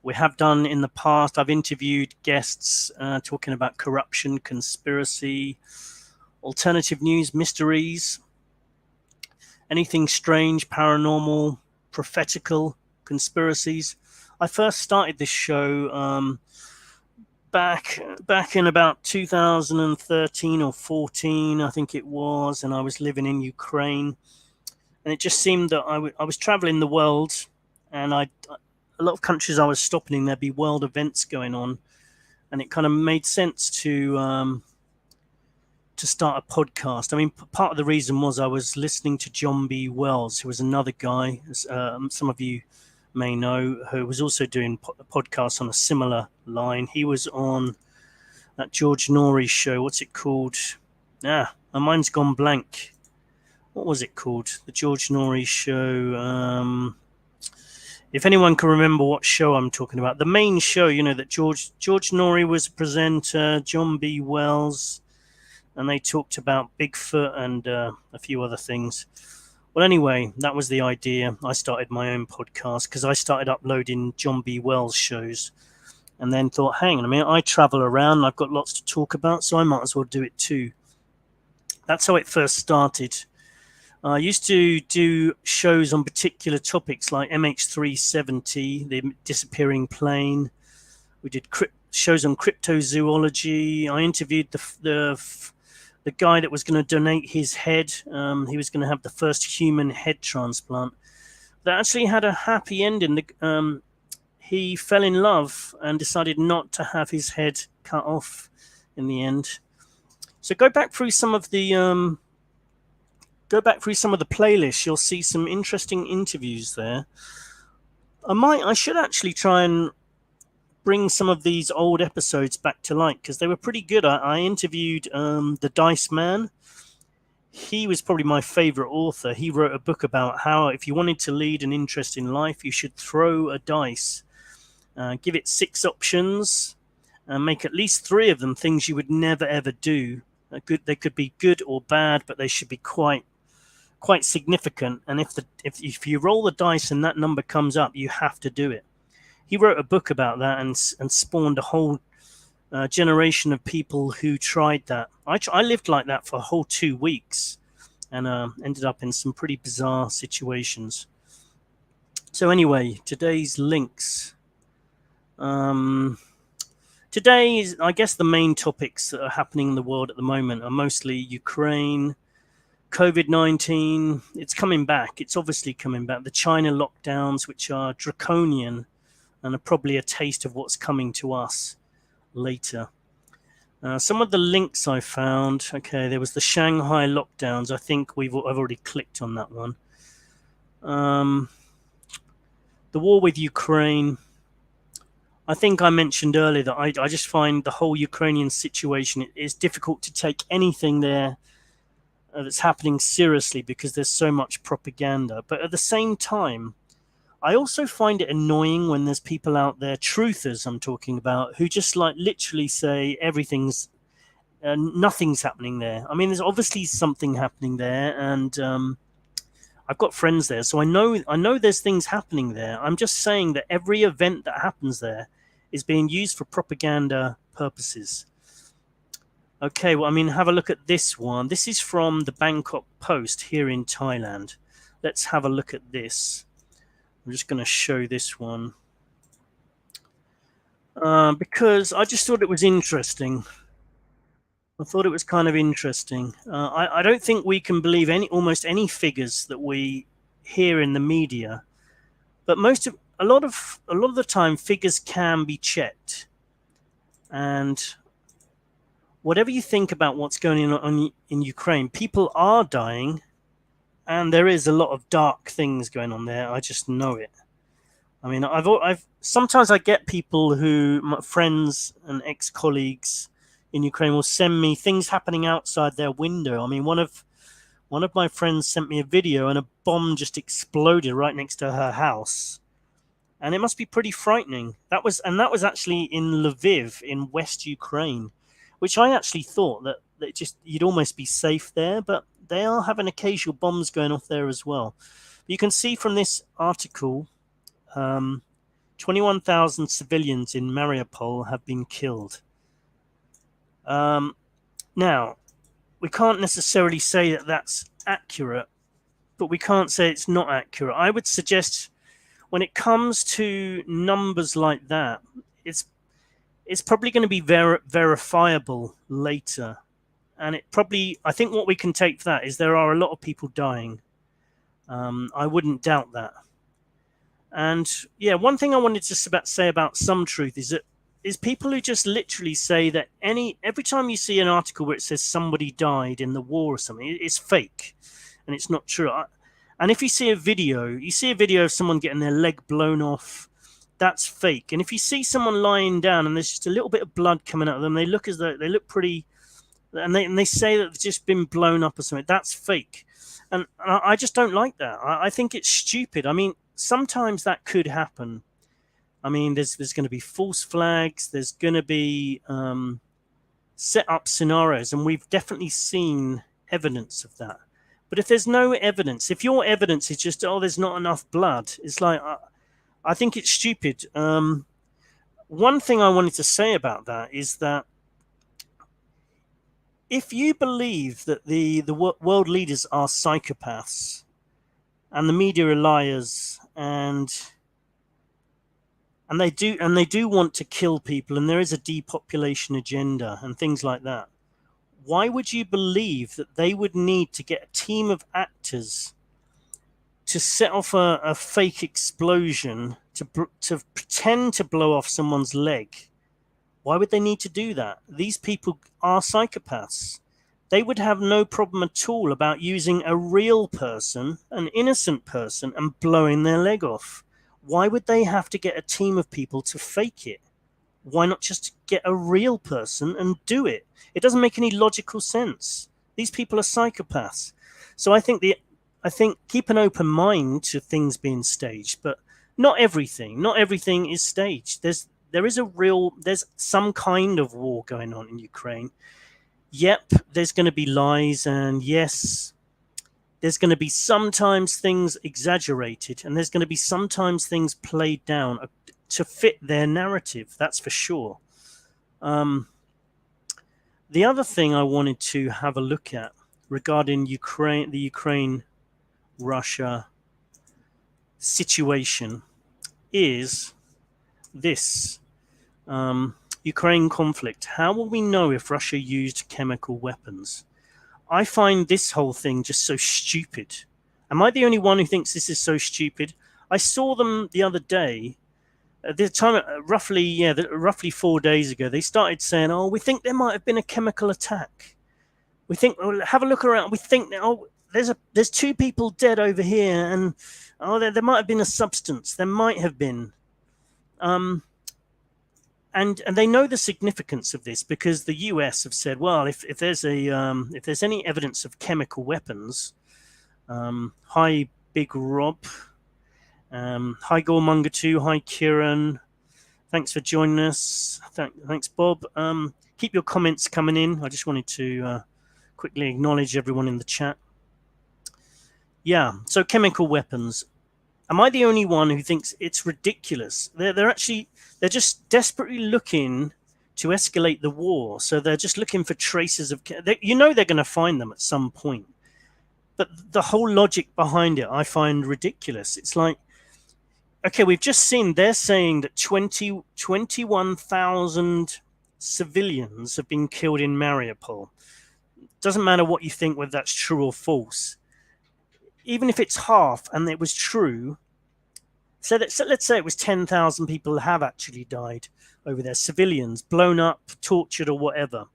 We have done in the past. I've interviewed guests talking about corruption, conspiracy, alternative news, mysteries, anything strange, paranormal, prophetical, conspiracies. I first started this show back in about 2013 or 14, I think it was, and I was living in Ukraine. And it just seemed that I was traveling the world, and a lot of countries I was stopping in, there'd be world events going on, and it kind of made sense to start a podcast. I mean, part of the reason was I was listening to John B. Wells, who was another guy, some of you may know, who was also doing podcasts on a similar line. He was on that George Norrie show. What's it called? My mind's gone blank. What was it called? The George Norrie show. If anyone can remember what show I'm talking about, the main show, that George Norrie was a presenter, John B. Wells, and they talked about Bigfoot and a few other things. Well, anyway, that was the idea. I started my own podcast because I started uploading John B. Wells shows and then thought, hang on a minute, I travel around and I've got lots to talk about, so I might as well do it too. That's how it first started. I used to do shows on particular topics like MH370, the disappearing plane. We did shows on cryptozoology. I interviewed the guy that was going to donate his head. He was going to have the first human head transplant. That actually had a happy ending. He fell in love and decided not to have his head cut off in the end. So go back through some of the playlists. You'll see some interesting interviews there. I should actually try and bring some of these old episodes back to light because they were pretty good. I interviewed the Dice Man. He was probably my favorite author. He wrote a book about how if you wanted to lead an interesting life, you should throw a dice, give it 6 options, and make at least 3 of them things you would never ever do. They could be good or bad, but they should be quite significant. And if you roll the dice and that number comes up, you have to do it. He wrote a book about that and spawned a whole generation of people who tried that. I lived like that for a whole 2 weeks and ended up in some pretty bizarre situations. So anyway, today's links. Today is, I guess, the main topics that are happening in the world at the moment are mostly Ukraine, COVID-19. It's coming back. It's obviously coming back. The China lockdowns, which are draconian, and are probably a taste of what's coming to us later. Some of the links I found. Okay, there was the Shanghai lockdowns. I think I've already clicked on that one. The war with Ukraine. I think I mentioned earlier that I just find the whole Ukrainian situation, it's difficult to take anything there that's happening seriously because there's so much propaganda. But at the same time, I also find it annoying when there's people out there, truthers I'm talking about, who just like literally say nothing's happening there. I mean, there's obviously something happening there, and I've got friends there, so I know there's things happening there. I'm just saying that every event that happens there is being used for propaganda purposes. Okay, well, I mean, have a look at this one. This is from the Bangkok Post here in Thailand. Let's have a look at this. I'm just going to show this one. because I just thought it was interesting. I thought it was kind of interesting. I don't think we can believe almost any figures that we hear in the media, but a lot of the time figures can be checked. And whatever you think about what's going on in Ukraine, people are dying, and there is a lot of dark things going on there. I just know it. I mean, I've sometimes I get people my friends and ex-colleagues in Ukraine will send me things happening outside their window. I mean, one of my friends sent me a video, and a bomb just exploded right next to her house, and it must be pretty frightening. That was actually in Lviv in West Ukraine, which I actually thought that just you'd almost be safe there, but they are having occasional bombs going off there as well. You can see from this article, 21,000 civilians in Mariupol have been killed. Now, we can't necessarily say that that's accurate, but we can't say it's not accurate. I would suggest when it comes to numbers like that, it's probably going to be verifiable later. And I think what we can take from that is there are a lot of people dying. I wouldn't doubt that. And yeah, one thing I wanted to say about some truth is people who just literally say that every time you see an article where it says somebody died in the war or something, it's fake and it's not true. And if you see a video of someone getting their leg blown off, that's fake. And if you see someone lying down and there's just a little bit of blood coming out of them, they look as though they look pretty, and they say that they've just been blown up or something, that's fake. And I just don't like that. I think it's stupid. I mean, sometimes that could happen. I mean, there's going to be false flags. There's going to be set up scenarios, and we've definitely seen evidence of that. But if there's no evidence, if your evidence is just, oh, there's not enough blood, it's like, I think it's stupid. One thing I wanted to say about that is that if you believe that the world leaders are psychopaths and the media are liars and they do want to kill people, and there is a depopulation agenda and things like that, why would you believe that they would need to get a team of actors to set off a fake explosion to pretend to blow off someone's leg? Why would they need to do that? These people are psychopaths. They would have no problem at all about using a real person, an innocent person, and blowing their leg off. Why would they have to get a team of people to fake it? Why not just get a real person and do it? It doesn't make any logical sense. These people are psychopaths. So I think keep an open mind to things being staged, but not everything. Not everything is staged. There's some kind of war going on in Ukraine. Yep, there's going to be lies, and yes, there's going to be sometimes things exaggerated, and there's going to be sometimes things played down to fit their narrative. That's for sure. The other thing I wanted to have a look at regarding the Ukraine-Russia situation is this. Ukraine conflict. How will we know if Russia used chemical weapons? I find this whole thing just so stupid. Am I the only one who thinks this is so stupid? I saw them the other day. At the time, roughly 4 days ago, they started saying, "Oh, we think there might have been a chemical attack. We think, have a look around. We think, oh, there's 2 people dead over here, and oh, there might have been a substance. There might have been." And they know the significance of this because the US have said, well, if there's any evidence of chemical weapons, hi Big Rob, hi Gormonger 2, hi Kieran, thanks for joining us, thanks Bob. Keep your comments coming in. I just wanted to quickly acknowledge everyone in the chat. Yeah, so chemical weapons. Am I the only one who thinks it's ridiculous? They're just desperately looking to escalate the war. So they're just looking for traces of, they're going to find them at some point. But the whole logic behind it, I find ridiculous. It's like, Okay, we've just seen they're saying that 21,000 civilians have been killed in Mariupol. Doesn't matter what you think, whether that's true or false. Even if it's half and it was true, so let's say it was 10,000 people have actually died over there, civilians, blown up, tortured, or whatever.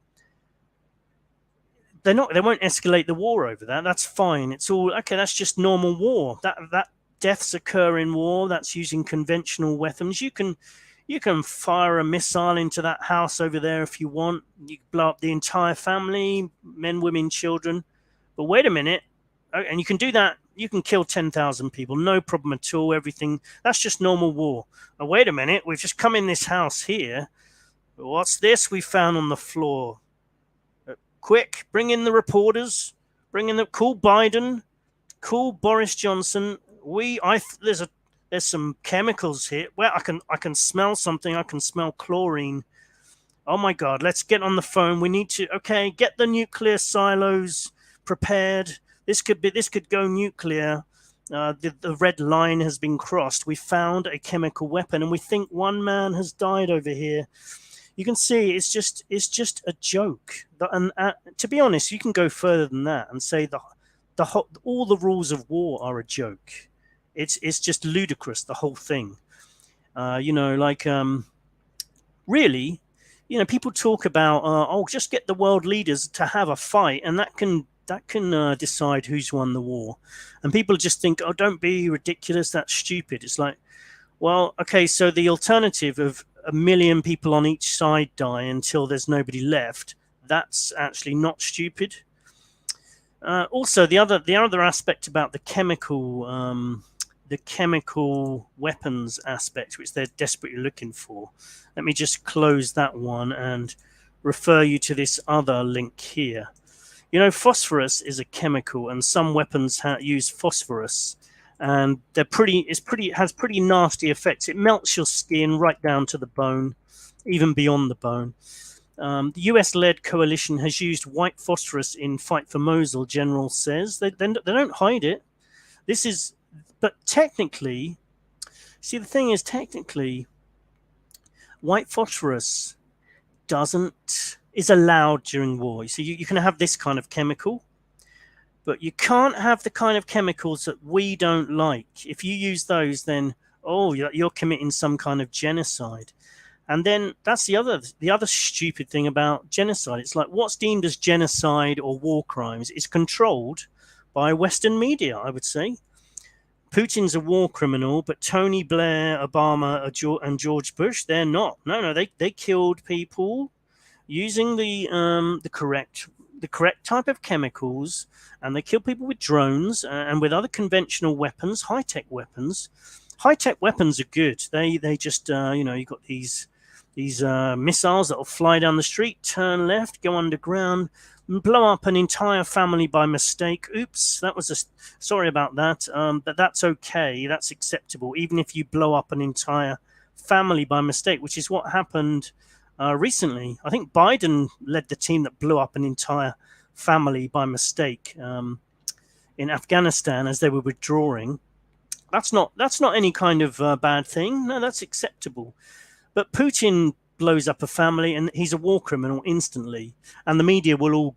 They won't escalate the war over that. That's fine. It's all okay. That's just normal war. That deaths occur in war. That's using conventional weapons. You can fire a missile into that house over there if you want. You can blow up the entire family, men, women, children. But wait a minute, and you can do that. You can kill 10,000 people, no problem at all. Everything that's just normal war. Oh, wait a minute, we've just come in this house here. What's this we found on the floor? Quick, bring in the reporters. Call Biden, call Boris Johnson. There's some chemicals here. Well, I can smell something. I can smell chlorine. Oh my God, let's get on the phone. We need to get the nuclear silos prepared. This could go nuclear. The red line has been crossed. We found a chemical weapon, and we think one man has died over here. You can see it's just a joke. And to be honest, you can go further than that and say all the rules of war are a joke. It's just ludicrous, the whole thing. Really, people talk about just get the world leaders to have a fight, and that can decide who's won the war. And people just think, oh, don't be ridiculous, that's stupid. It's like, well, okay, so the alternative of 1 million people on each side die until there's nobody left, that's actually not stupid. Also, the other aspect about the chemical weapons aspect, which they're desperately looking for. Let me just close that one and refer you to this other link here. Phosphorus is a chemical, and some weapons use phosphorus, and it has pretty nasty effects. It melts your skin right down to the bone, even beyond the bone. The US-led coalition has used white phosphorus in fight for Mosul. General says they don't hide it. But technically, see, the thing is, technically, white phosphorus is allowed during war. So you can have this kind of chemical, but you can't have the kind of chemicals that we don't like. If you use those, then you're committing some kind of genocide. And then that's the other stupid thing about genocide. It's like, what's deemed as genocide or war crimes is controlled by Western media, I would say. Putin's a war criminal, but Tony Blair, Obama, and George Bush, they're not. No, they killed people using the correct type of chemicals, and they killed people with drones and with other conventional weapons, high-tech weapons. High-tech weapons are good. They just you've got these missiles that will fly down the street, turn left, go underground, blow up an entire family by mistake. Oops, sorry about that. But that's okay. That's acceptable, even if you blow up an entire family by mistake, which is what happened recently. I think Biden led the team that blew up an entire family by mistake in Afghanistan as they were withdrawing. That's not any kind of bad thing. No, that's acceptable. But Putin blows up a family, and he's a war criminal instantly, and the media will all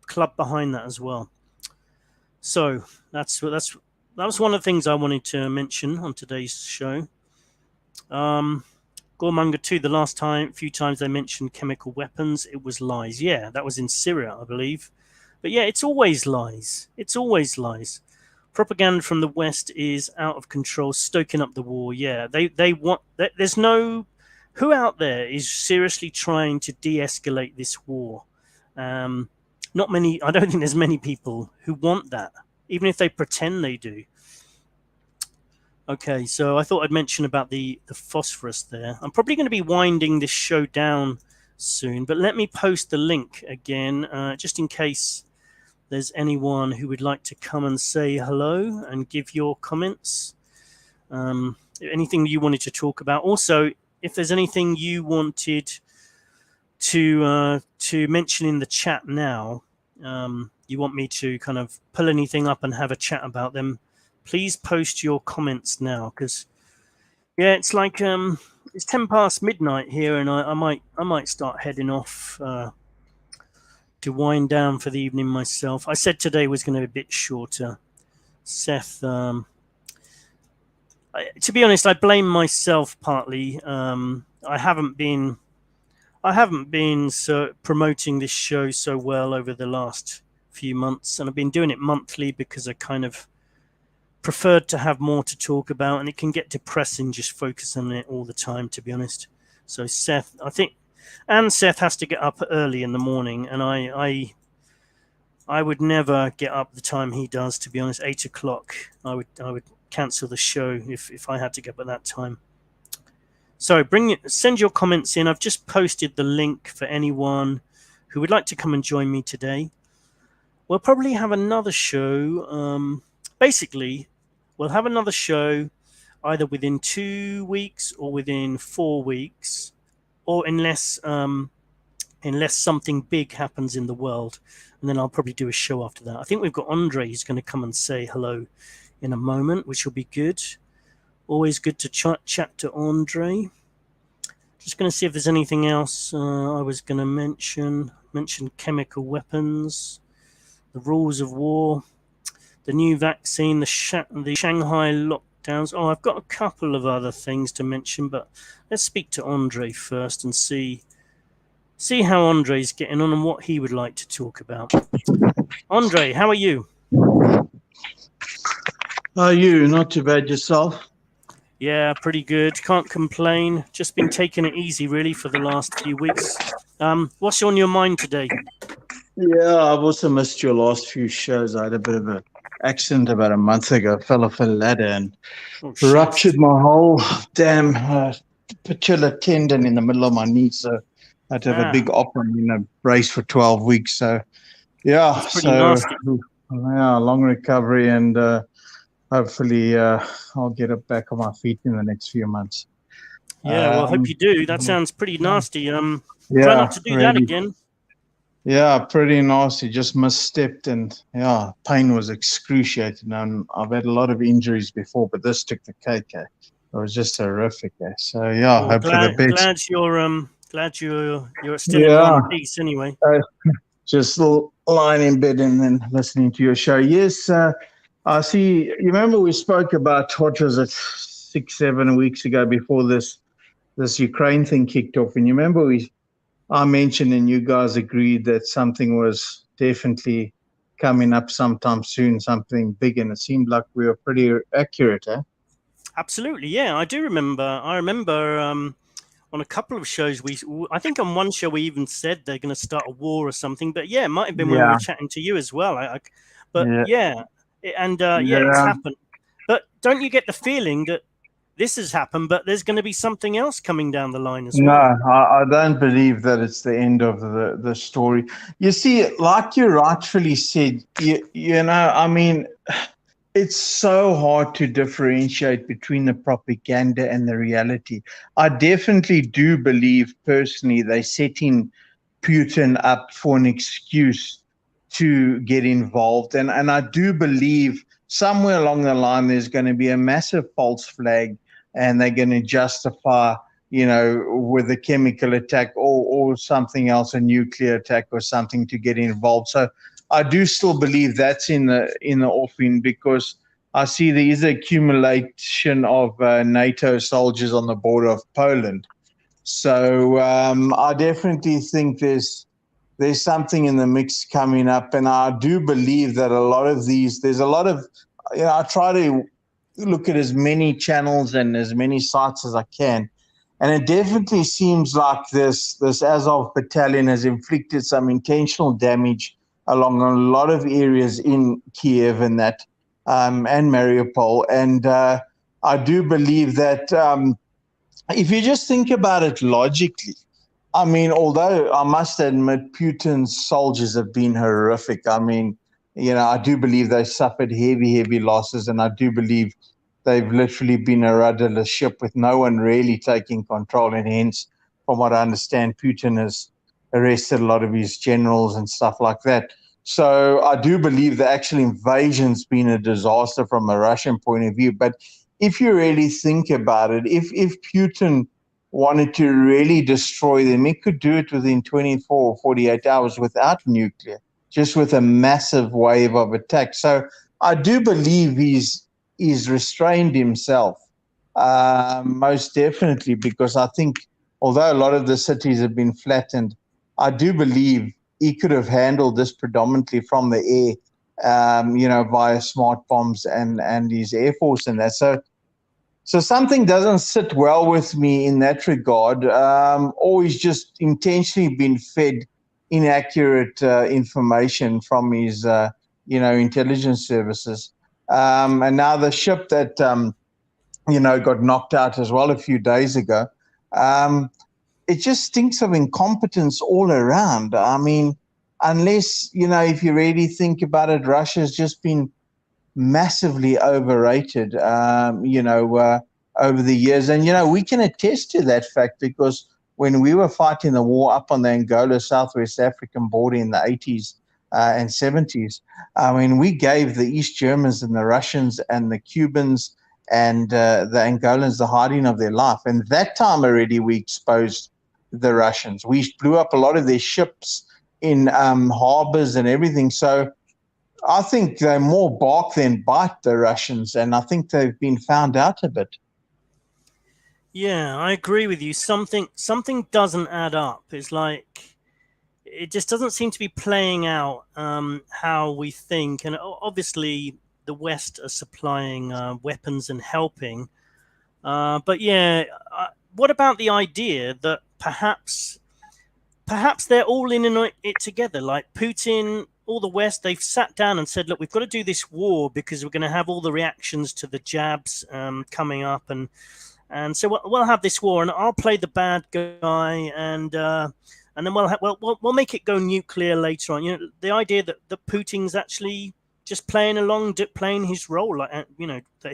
club behind that as well. So that was one of the things I wanted to mention on today's show. Gormonger 2, the few times they mentioned chemical weapons, it was lies. Yeah, that was in Syria, I believe. But yeah, it's always lies. It's always lies. Propaganda from the West is out of control, stoking up the war. Yeah, they want. There's no. Who out there is seriously trying to de-escalate this war? Not many. I don't think there's many people who want that, even if they pretend they do. Okay, so I thought I'd mention about the phosphorus there. I'm probably going to be winding this show down soon, but let me post the link again, just in case there's anyone who would like to come and say hello and give your comments. Anything you wanted to talk about. Also, if there's anything you wanted to mention in the chat now, you want me to kind of pull anything up and have a chat about them, please post your comments now, because Yeah, it's like it's 10 past midnight here, and I might start heading off to wind down for the evening myself. I said today was going to be a bit shorter. Seth, to be honest, I blame myself partly. I haven't been so promoting this show so well over the last few months, and I've been doing it monthly because I kind of preferred to have more to talk about, and it can get depressing just focusing on it all the time, to be honest. So Seth, I think, and Seth has to get up early in the morning, and I would never get up the time he does, to be honest. 8 o'clock, I would cancel the show if I had to get up at that time. So send your comments in. I've just posted the link for anyone who would like to come and join me today. We'll probably have another show. Basically, we'll have another show either within 2 weeks or within 4 weeks, or unless something big happens in the world, and then I'll probably do a show after that. I think we've got Andre who's going to come and say hello in a moment, which will be good. Always good to chat to Andre. Just going to see if there's anything else I was going to mention. Mention chemical weapons, the rules of war, the new vaccine, the Shanghai lockdowns. Oh, I've got a couple of other things to mention, but let's speak to Andre first and see how Andre's getting on and what he would like to talk about. Andre, how are you?
How are you? Not too bad yourself?
Yeah, pretty good. Can't complain. Just been taking it easy, really, for the last few weeks. What's on your mind today?
Yeah, I've also missed your last few shows. I had a bit of an accident about a month ago. Fell off a ladder and ruptured my whole damn patellar tendon in the middle of my knee. So I had to have a big brace for 12 weeks. So, yeah.
That's pretty nasty.
Yeah, long recovery, and hopefully I'll get it back on my feet in the next few months.
Yeah, well, I hope you do. That sounds pretty nasty. Try not to do that again.
Yeah, pretty nasty. Just misstepped, and yeah, pain was excruciating. And I've had a lot of injuries before, but this took the cake. It was just horrific. So yeah,
well,
hope for the best.
Glad you're still in one piece anyway.
Just lying in bed and then listening to your show. Yes, I see. You remember we spoke about, what was it, 6-7 weeks ago before this Ukraine thing kicked off, and you remember I mentioned and you guys agreed that something was definitely coming up sometime soon, something big, and it seemed like we were pretty accurate, eh?
Absolutely, yeah. I do remember. I remember on a couple of shows, I think on one show we even said they're going to start a war or something. But yeah, it might have been when we were chatting to you as well. It's happened. But don't you get the feeling that this has happened, but there's going to be something else coming down the line as well?
No, I don't believe that it's the end of the story. You see, like you rightfully said, you know, I mean, it's so hard to differentiate between the propaganda and the reality. I definitely do believe personally they're setting Putin up for an excuse to get involved. And I do believe somewhere along the line there's going to be a massive false flag, and they're going to justify, you know, with a chemical attack or something else, a nuclear attack or something, to get involved. So I do still believe that's in the offing, because I see there is an accumulation of NATO soldiers on the border of Poland. So I definitely think there's something in the mix coming up, and I do believe that there's a lot of, you know, I try to look at as many channels and as many sites as I can, and it definitely seems like this Azov battalion has inflicted some intentional damage along a lot of areas in Kiev and Mariupol, and I do believe that if you just think about it logically, I mean, although I must admit Putin's soldiers have been horrific, I mean, you know, I do believe they suffered heavy losses, and I do believe they've literally been a rudderless ship with no one really taking control, and hence, from what I understand, Putin has arrested a lot of his generals and stuff like that. So I do believe the actual invasion's been a disaster from a Russian point of view. But if you really think about it, if Putin wanted to really destroy them, he could do it within 24 or 48 hours without nuclear, just with a massive wave of attack. So I do believe he's restrained himself, most definitely, because I think although a lot of the cities have been flattened, I do believe he could have handled this predominantly from the air, via smart bombs and his air force and that. So something doesn't sit well with me in that regard. Or he's just intentionally been fed inaccurate information from his, intelligence services. And now the ship that, got knocked out as well a few days ago. It just stinks of incompetence all around. I mean, unless, if you really think about it, Russia's just been massively overrated, over the years. And, we can attest to that fact because when we were fighting the war up on the Angola, Southwest African border in the 80s and 70s, I mean, we gave the East Germans and the Russians and the Cubans and the Angolans the hiding of their life. And that time already we exposed the Russians. We blew up a lot of their ships in harbors and everything. So I think they're more bark than bite, the Russians, and I think they've been found out a bit.
Yeah, I agree with you. Something doesn't add up. It's like it just doesn't seem to be playing out how we think. And obviously, the West are supplying weapons and helping. But yeah, what about the idea that perhaps they're all in it together? Like Putin, all the West, they've sat down and said, look, we've got to do this war because we're going to have all the reactions to the jabs coming up. And so we'll have this war, and I'll play the bad guy, and then we'll make it go nuclear later on. The idea that Putin's actually just playing along, playing his role, that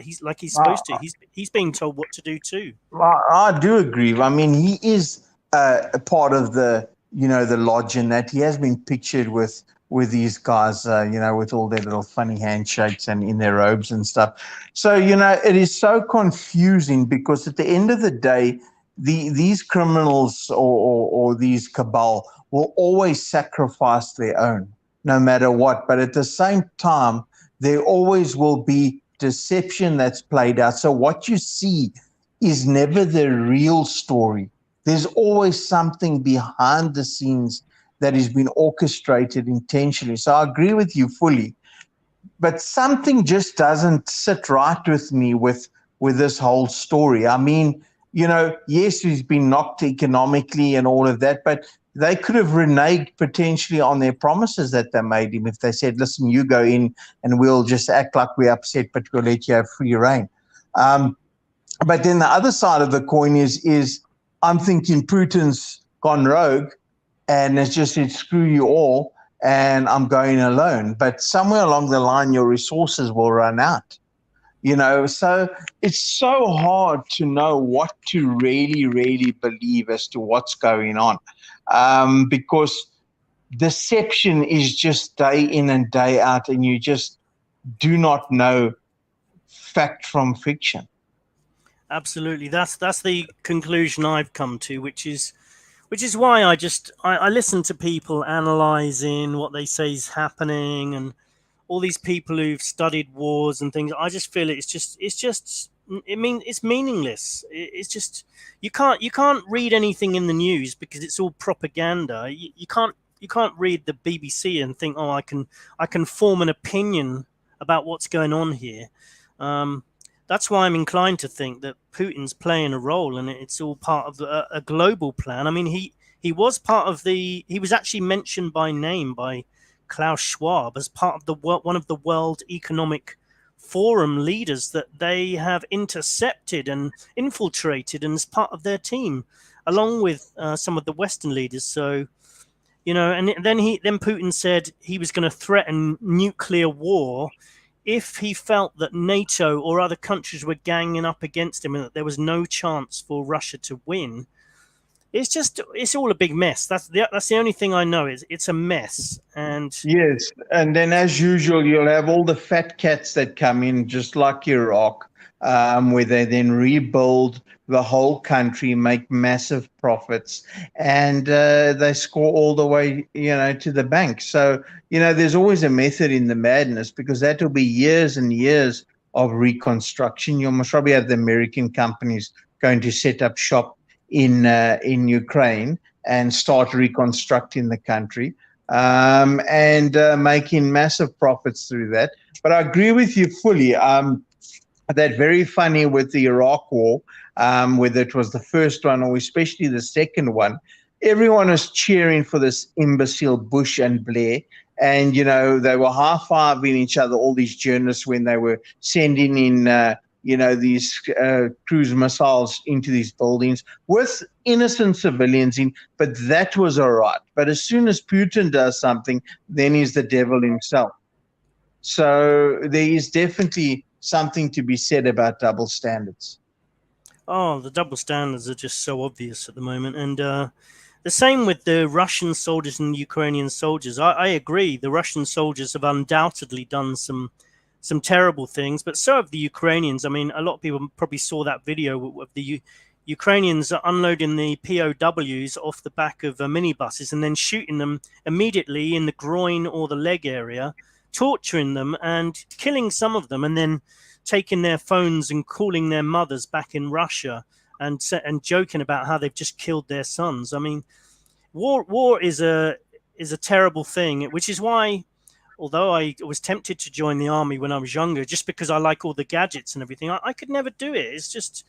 he's supposed to. He's being told what to do too.
I do agree. I mean, he is a part of the lodge, in that he has been pictured with these guys, with all their little funny handshakes and in their robes and stuff. So, it is so confusing because at the end of the day, these criminals or these cabal will always sacrifice their own, no matter what. But at the same time, there always will be deception that's played out. So what you see is never the real story. There's always something behind the scenes that has been orchestrated intentionally. So I agree with you fully. But something just doesn't sit right with me with this whole story. I mean, yes, he's been knocked economically and all of that, but they could have reneged potentially on their promises that they made him if they said, listen, you go in and we'll just act like we're upset, but we'll let you have free reign. But then the other side of the coin is I'm thinking Putin's gone rogue and has just said, screw you all, and I'm going alone. But somewhere along the line, your resources will run out. So it's so hard to know what to really, really believe as to what's going on, because deception is just day in and day out, and you just do not know fact from fiction.
Absolutely, that's the conclusion I've come to, which is why I listen to people analyzing what they say is happening, and all these people who've studied wars and things. I just feel it's meaningless. It's just you can't read anything in the news because it's all propaganda. You can't read the BBC and think, oh, I can form an opinion about what's going on here. That's why I'm inclined to think that Putin's playing a role, and it's all part of a global plan. I mean, he was part of he was actually mentioned by name by Klaus Schwab as part of one of the World Economic Forum leaders that they have intercepted and infiltrated, and as part of their team, along with some of the Western leaders. So, and then Putin said he was going to threaten nuclear war if he felt that NATO or other countries were ganging up against him and that there was no chance for Russia to win. It's all a big mess. That's the only thing I know. It's a mess. And
yes, and then as usual, you'll have all the fat cats that come in, just like Iraq, where they then rebuild the whole country, make massive profits, and they score all the way, to the bank. So, there's always a method in the madness, because that will be years and years of reconstruction. You'll most probably have the American companies going to set up shop in Ukraine and start reconstructing the country, and making massive profits through that. But I agree with you fully. That very funny with the Iraq War, whether it was the first one or especially the second one, everyone was cheering for this imbecile Bush and Blair. And, they were high-fiving each other, all these journalists, when they were sending in, these cruise missiles into these buildings with innocent civilians in. But that was all right. But as soon as Putin does something, then he's the devil himself. So there is definitely something to be said about double standards.
Oh, the double standards are just so obvious at the moment. And the same with the Russian soldiers and Ukrainian soldiers. I agree. The Russian soldiers have undoubtedly done some terrible things, but so have the Ukrainians. I mean, a lot of people probably saw that video of the Ukrainians unloading the POWs off the back of minibuses and then shooting them immediately in the groin or the leg area, torturing them and killing some of them, and then taking their phones and calling their mothers back in Russia and joking about how they've just killed their sons. I mean, war is a terrible thing, which is why, although I was tempted to join the army when I was younger, just because I like all the gadgets and everything, I could never do it. It's just,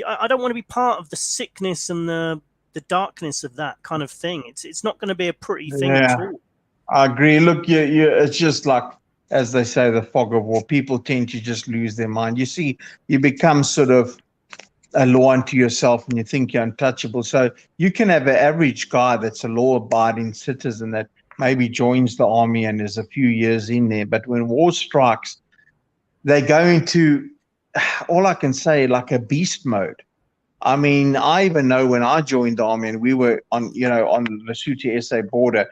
I don't want to be part of the sickness and the darkness of that kind of thing. It's not going to be a pretty thing at all.
I agree. Look, it's just like, as they say, the fog of war. People tend to just lose their mind. You see, you become sort of a law unto yourself, and you think you're untouchable. So you can have an average guy that's a law-abiding citizen that maybe joins the army and is a few years in there. But when war strikes, they go into, all I can say, like a beast mode. I mean, I even know when I joined the army and we were on the Lesotho SA border,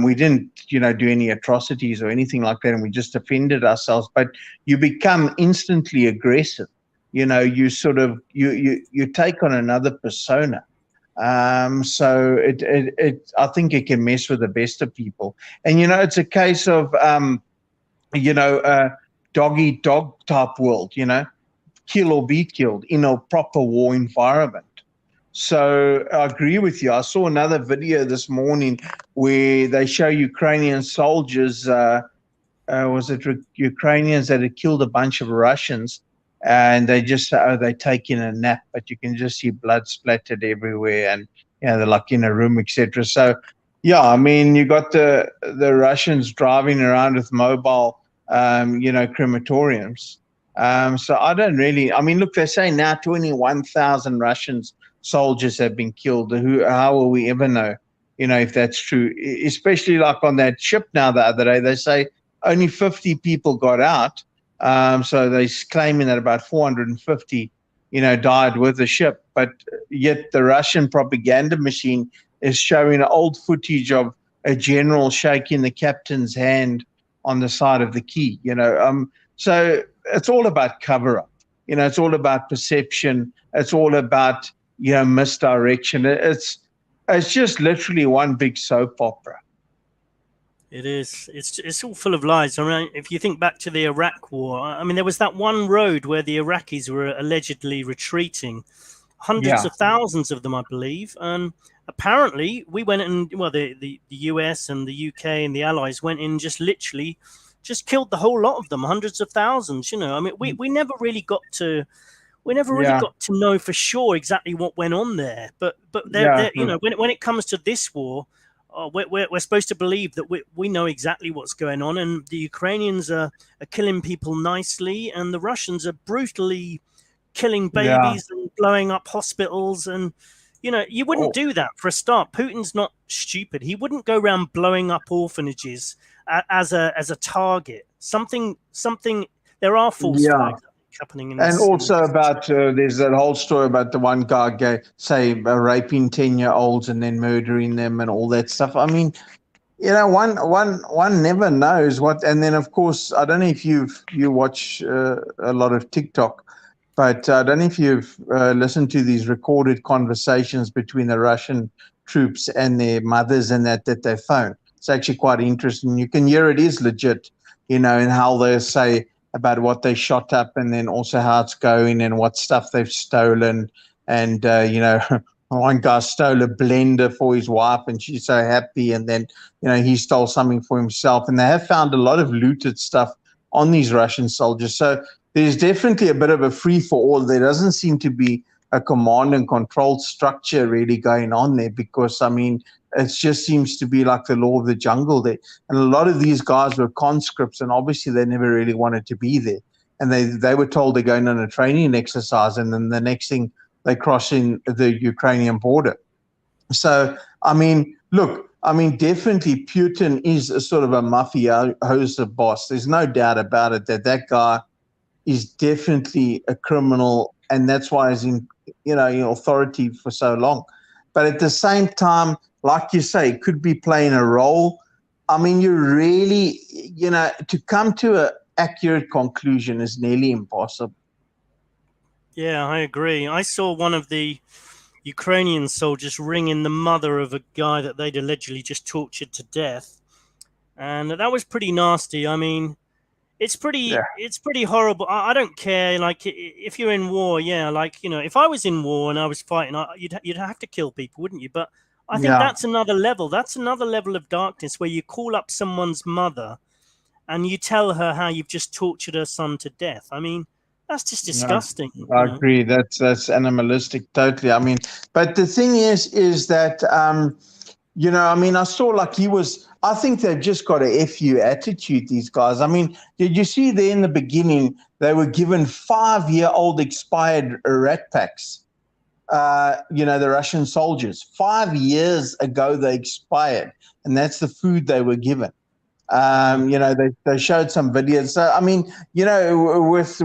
we didn't, do any atrocities or anything like that, and we just defended ourselves. But you become instantly aggressive. You sort of you take on another persona. So I think it can mess with the best of people. And it's a case of dog eat dog type world. Kill or be killed in a proper war environment. So I agree with you. I saw another video this morning where they show Ukrainian soldiers, was it Ukrainians that had killed a bunch of Russians, and they just say, oh, they're taking a nap, but you can just see blood splattered everywhere, and they're like in a room, etc. So yeah, I mean, you got the Russians driving around with mobile, crematoriums. So I don't really, I mean, look, they're saying now 21,000 Russians soldiers have been killed. How will we ever know, if that's true? Especially like on that ship now the other day, they say only 50 people got out. So they're claiming that about 450, died with the ship. But yet the Russian propaganda machine is showing old footage of a general shaking the captain's hand on the side of the quay, So it's all about cover up. It's all about perception. It's all about, misdirection. It's just literally one big soap opera.
It is. It's all full of lies. I mean, if you think back to the Iraq War, I mean, there was that one road where the Iraqis were allegedly retreating, hundreds of thousands of them, I believe. And apparently, we went and the US and the UK and the Allies went in, just literally, just killed the whole lot of them, hundreds of thousands. I mean, we never really got to. We never really got to know for sure exactly what went on there. But when it comes to this war, we're supposed to believe that we know exactly what's going on, and the Ukrainians are killing people nicely, and the Russians are brutally killing babies and blowing up hospitals. And you wouldn't do that for a start. Putin's not stupid. He wouldn't go around blowing up orphanages as a target. Something. There are false flags happening in this.
And also about there's that whole story about the one guy raping 10-year-olds and then murdering them and all that stuff. I mean, one never knows what. And then of course, I don't know if you watch a lot of TikTok, But I don't know if you've listened to these recorded conversations between the Russian troops and their mothers and that they phone. It's actually quite interesting. You can hear it is legit, in how they say about what they shot up and then also how it's going and what stuff they've stolen. And, one guy stole a blender for his wife and she's so happy. And then, he stole something for himself. And they have found a lot of looted stuff on these Russian soldiers. So there's definitely a bit of a free for all. There doesn't seem to be a command and control structure really going on there because, it just seems to be like the law of the jungle there. And a lot of these guys were conscripts and obviously they never really wanted to be there. And they were told they're going on a training exercise and then the next thing they cross in the Ukrainian border. So, definitely Putin is a sort of a mafioso boss. There's no doubt about it that guy is definitely a criminal, and that's why he's in authority for so long. But at the same time, like you say, could be playing a role. You really, to come to an accurate conclusion is nearly impossible.
Yeah, I agree. I saw one of the Ukrainian soldiers ringing the mother of a guy that they'd allegedly just tortured to death, and that was pretty nasty. It's pretty horrible. I don't care. Like if you're in war, yeah. If I was in war and I was fighting, you'd have to kill people, wouldn't you? But I think that's another level. That's another level of darkness where you call up someone's mother and you tell her how you've just tortured her son to death. That's just disgusting.
I agree. That's animalistic, totally. But the thing is that I saw like I think they've just got a FU attitude, these guys. Did you see there in the beginning, they were given 5-year-old expired rat packs, the Russian soldiers. 5 years ago, they expired, and that's the food they were given. They showed some videos. So,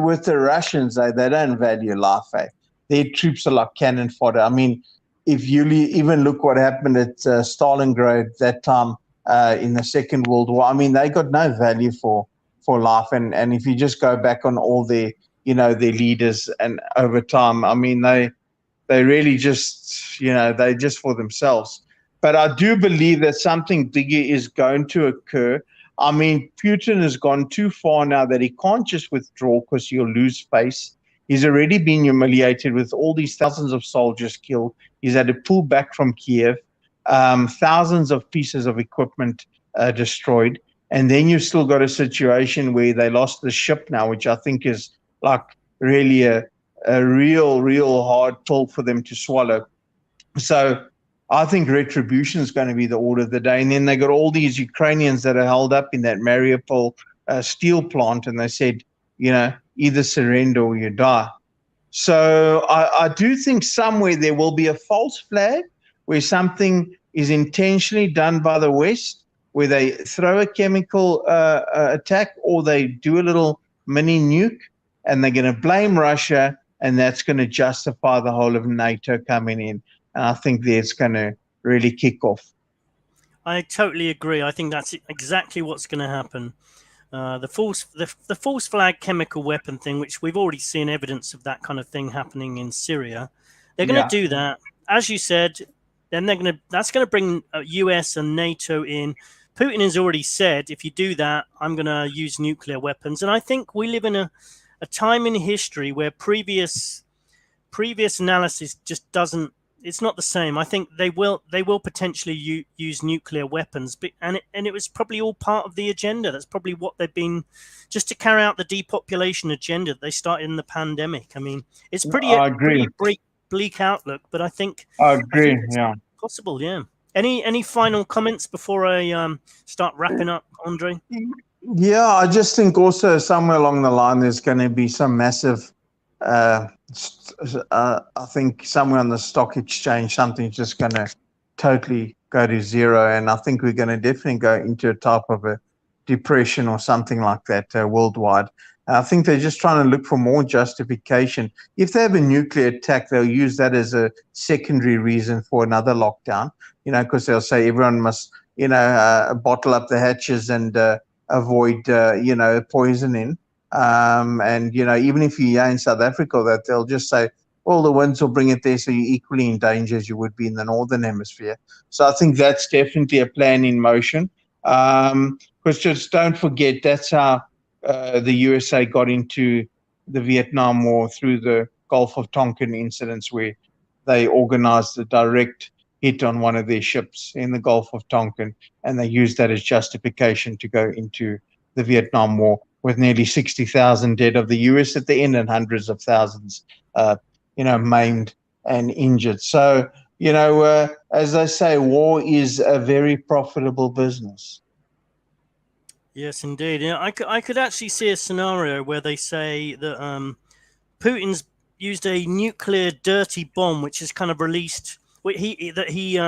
with the Russians, they don't value life. Their troops are like cannon fodder. If you even look what happened at Stalingrad that time in the Second World War, they got no value for life. And if you just go back on all their leaders and over time, they really just, they just for themselves. But I do believe that something bigger is going to occur. Putin has gone too far now that he can't just withdraw because he'll lose face. He's already been humiliated with all these thousands of soldiers killed. He's had to pull back from Kiev, thousands of pieces of equipment destroyed. And then you've still got a situation where they lost the ship now, which I think is like really a real hard pill for them to swallow. So I think retribution is going to be the order of the day. And then they got all these Ukrainians that are held up in that Mariupol steel plant, and they said, either surrender or you die. So I do think somewhere there will be a false flag where something is intentionally done by the West, where they throw a chemical attack or they do a little mini nuke, and they're going to blame Russia, and that's going to justify the whole of NATO coming in. And I think that's going to really kick off.
I totally agree. I think that's exactly what's going to happen. The false flag chemical weapon thing, which we've already seen evidence of that kind of thing happening in Syria. They're going to do that, as you said. Then that's going to bring US and NATO in. Putin has already said, if you do that, I'm going to use nuclear weapons. And I think we live in a time in history where previous analysis just doesn't. It's not the same. I think they will potentially use nuclear weapons, and it was probably all part of the agenda. That's probably what they've been, just to carry out the depopulation agenda they started in the pandemic. It's pretty bleak outlook, but I think
I agree. Yeah,
possible. Yeah. Any final comments before I start wrapping up, Andre?
Yeah, I just think also somewhere along the line there's going to be some massive. I think somewhere on the stock exchange, something's just going to totally go to zero. And I think we're going to definitely go into a type of a depression or something like that worldwide. I think they're just trying to look for more justification. If they have a nuclear attack, they'll use that as a secondary reason for another lockdown, because they'll say everyone must, bottle up the hatches and avoid, poisoning. And even if you're in South Africa, that they'll just say, well, the winds will bring it there, so you're equally in danger as you would be in the northern hemisphere. So I think that's definitely a plan in motion. Because just don't forget, that's how the USA got into the Vietnam War, through the Gulf of Tonkin incidents, where they organized a direct hit on one of their ships in the Gulf of Tonkin, and they used that as justification to go into the Vietnam War, with nearly 60,000 dead of the US at the end, and hundreds of thousands, maimed and injured. So, as I say, war is a very profitable business.
Yes, indeed. Yeah, I could actually see a scenario where they say that Putin's used a nuclear dirty bomb, which is kind of released. He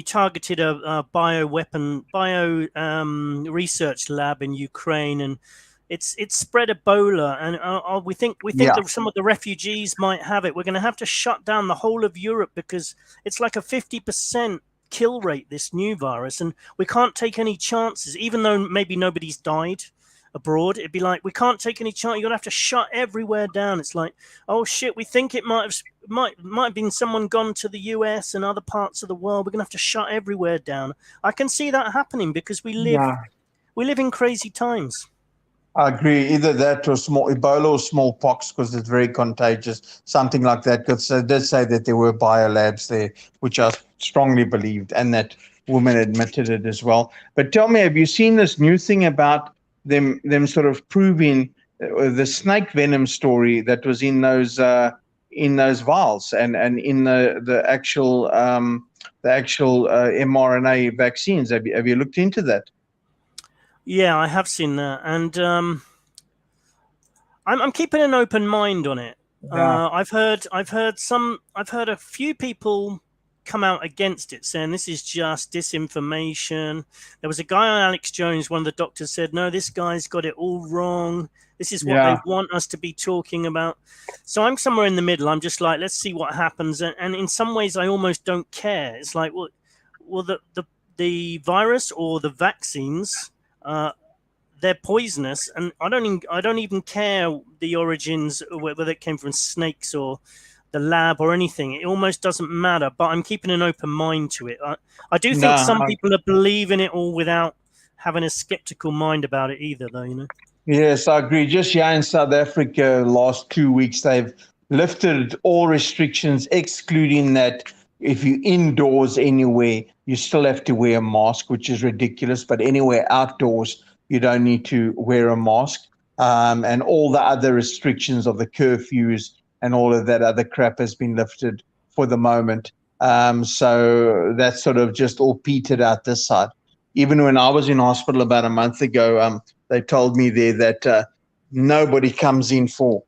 targeted a bio research lab in Ukraine, and it's spread Ebola, and we think
Yeah.
that some of the refugees might have it. We're going to have to shut down the whole of Europe because it's like a 50% kill rate, this new virus, and we can't take any chances. Even though maybe nobody's died abroad, it'd be like, we can't take any chance. You're gonna have to shut everywhere down. It's like, oh shit, we think it might have been someone gone to the US and other parts of the world. We're gonna have to shut everywhere down. I can see that happening because we live in crazy times.
I agree. Either that or Ebola or smallpox, because it's very contagious, something like that. Because they did say that there were biolabs there, which I strongly believed, and that woman admitted it as well. But tell me, have you seen this new thing about them sort of proving the snake venom story that was in those vials, and in the actual mRNA vaccines? Have you looked into that?
Yeah, I have seen that, and I'm keeping an open mind on it.
Yeah.
I've heard a few people come out against it, saying this is just disinformation. There was a guy on Alex Jones, one of the doctors, said, no, this guy's got it all wrong. This is what they want us to be talking about. So I'm somewhere in the middle. I'm just like, let's see what happens. And in some ways, I almost don't care. It's like, well, the virus or the vaccines, they're poisonous, and I don't even care the origins, whether it came from snakes or the lab or anything. It almost doesn't matter. But I'm keeping an open mind to it. I do think some people are believing it all without having a skeptical mind about it either, though.
Yes, I agree. Just here in South Africa, last 2 weeks, they've lifted all restrictions, excluding that if you're indoors anywhere, you still have to wear a mask, which is ridiculous. But anywhere outdoors, you don't need to wear a mask. And all the other restrictions of the curfews and all of that other crap has been lifted for the moment. So that's sort of just all petered out this side. Even when I was in hospital about a month ago, they told me there that nobody comes in for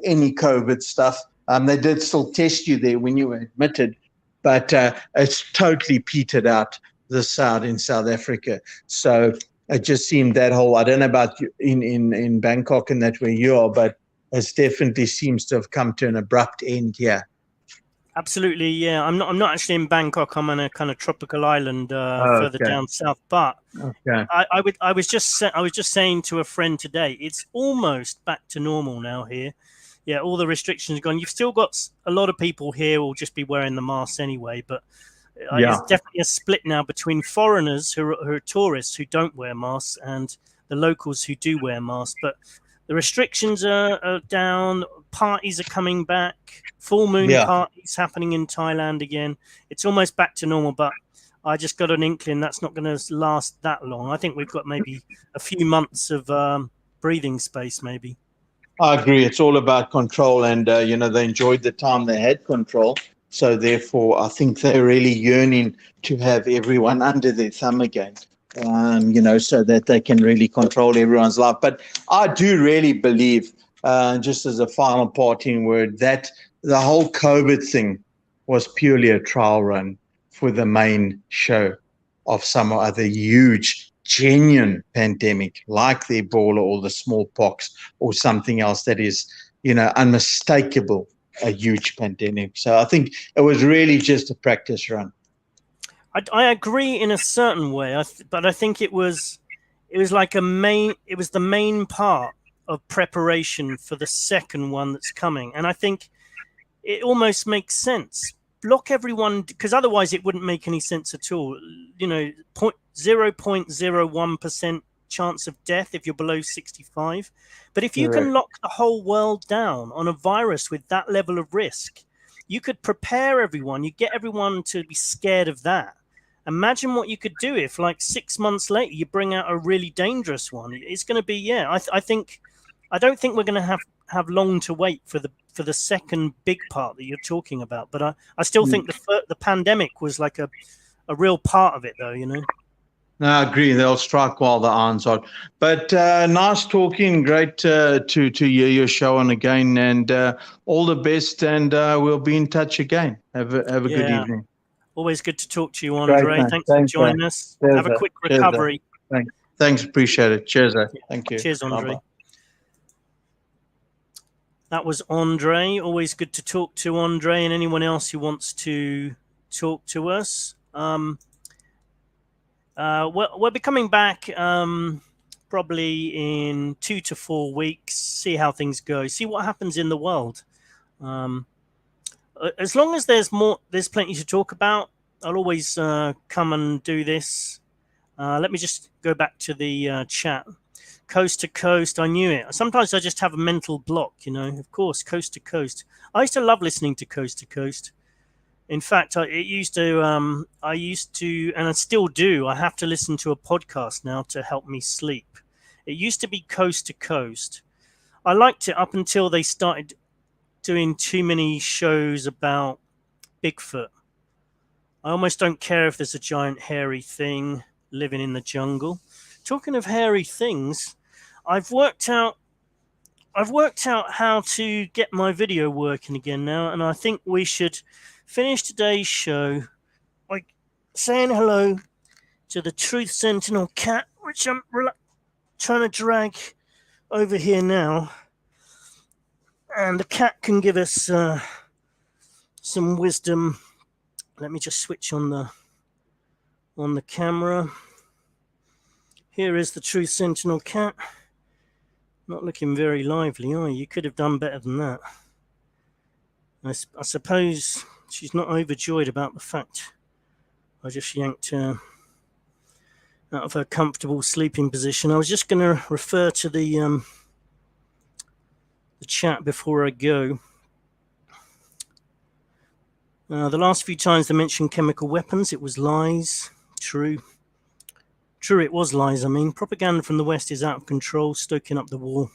any COVID stuff. They did still test you there when you were admitted, but it's totally petered out this side in South Africa. So it just seemed that whole, I don't know about you in Bangkok and that where you are, but it definitely seems to have come to an abrupt end here.
Absolutely, yeah. I'm not actually in Bangkok. I'm on a kind of tropical island further down south. But I was just saying to a friend today, it's almost back to normal now here. Yeah, all the restrictions are gone. You've still got a lot of people here who will just be wearing the masks anyway. But it's definitely a split now between foreigners who are tourists who don't wear masks and the locals who do wear masks. But the restrictions are down. Parties are coming back. Full moon parties happening in Thailand again. It's almost back to normal, but I just got an inkling that's not going to last that long. I think we've got maybe a few months of breathing space, maybe.
I agree. It's all about control, and they enjoyed the time they had control. So therefore, I think they're really yearning to have everyone under their thumb again. So that they can really control everyone's life. But I do really believe, just as a final parting word, that the whole COVID thing was purely a trial run for the main show of some other huge, genuine pandemic like the Ebola or the smallpox or something else that is, unmistakable, a huge pandemic. So I think it was really just a practice run.
I agree in a certain way, but I think it was it was like it was the main part of preparation for the second one that's coming. And I think it almost makes sense. Block everyone, because otherwise it wouldn't make any sense at all. 0.01% chance of death if you're below 65. But if you can lock the whole world down on a virus with that level of risk, you could prepare everyone. You get everyone to be scared of that. Imagine what you could do if, like 6 months later, you bring out a really dangerous one. It's going to be, I don't think we're going to have long to wait for the second big part that you're talking about. But I still think the pandemic was like a real part of it, though.
No, I agree. They'll strike while the iron's hot. But nice talking. Great to hear your show on again. And all the best. And we'll be in touch again. Have a good evening.
Always good to talk to you, Andre.
Great,
Thanks for joining us.
Cheers,
have a quick recovery.
Thanks. Appreciate it. Cheers. Thank you.
Cheers, Andre.
Bye-bye.
That was Andre. Always good to talk to Andre and anyone else who wants to talk to us. We'll be coming back probably in 2 to 4 weeks, see how things go, see what happens in the world. As long as there's plenty to talk about, I'll always come and do this. Let me just go back to the chat. Coast to coast, I knew it. Sometimes I just have a mental block, of course, coast to coast. I used to love listening to coast to coast. In fact, I used to, and I still do, I have to listen to a podcast now to help me sleep. It used to be coast to coast. I liked it up until they started doing too many shows about Bigfoot. I almost don't care if there's a giant hairy thing living in the jungle. Talking of hairy things, I've worked out how to get my video working again now, and I think we should finish today's show by saying hello to the Truth Sentinel cat, which I'm trying to drag over here now. And the cat can give us some wisdom. Let me just switch on the camera. Here is the Truth Sentinel cat. Not looking very lively, are you? You could have done better than that. I suppose she's not overjoyed about the fact I just yanked her out of her comfortable sleeping position. I was just going to refer to the chat before I go. The last few times they mentioned chemical weapons, it was lies. True, it was lies. I mean, propaganda from the West is out of control, stoking up the war.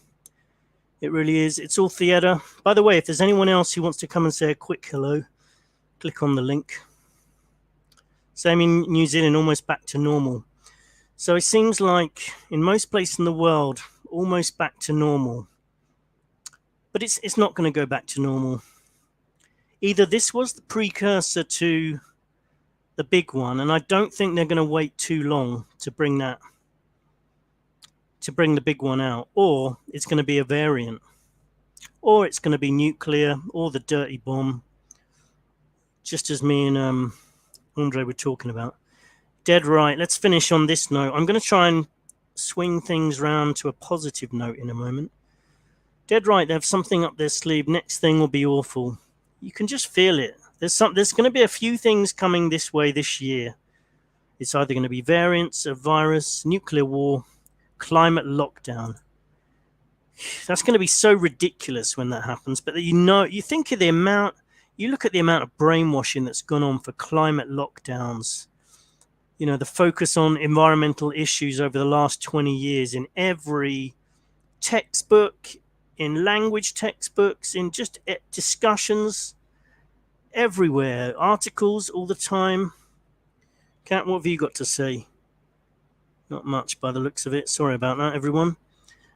It really is. It's all theatre. By the way, if there's anyone else who wants to come and say a quick hello, click on the link. Same in New Zealand, almost back to normal. So it seems like in most places in the world, almost back to normal. But it's not going to go back to normal. Either this was the precursor to the big one, and I don't think they're going to wait too long to bring the big one out, or it's going to be a variant, or it's going to be nuclear, or the dirty bomb, just as me and Andre were talking about. Dead right. Let's finish on this note. I'm going to try and swing things round to a positive note in a moment. Dead right. They have something up their sleeve. Next thing will be awful. You can just feel it. There's going to be a few things coming this way this year. It's either going to be variants, a virus, nuclear war, climate lockdown. That's going to be so ridiculous when that happens. But you think of the amount, you look at the amount of brainwashing that's gone on for climate lockdowns. The focus on environmental issues over the last 20 years in every textbook, in language textbooks, in just discussions, everywhere, articles all the time. Kat, what have you got to say? Not much by the looks of it. Sorry about that, everyone.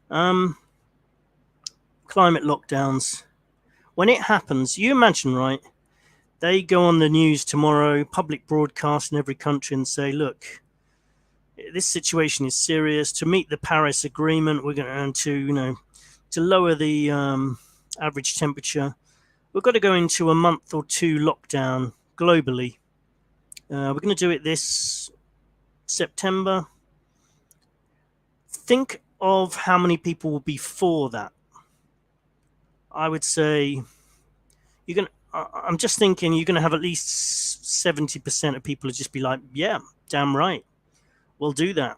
Climate lockdowns. When it happens, you imagine, right? They go on the news tomorrow, public broadcast in every country, and say, look, this situation is serious. To meet the Paris Agreement, we're going to lower the average temperature. We've got to go into a month or two lockdown globally. We're going to do it this September. think of how many people will be for that. I would say you're going to, I'm just thinking you're going to have at least 70% of people who just be like, yeah, damn right, we'll do that.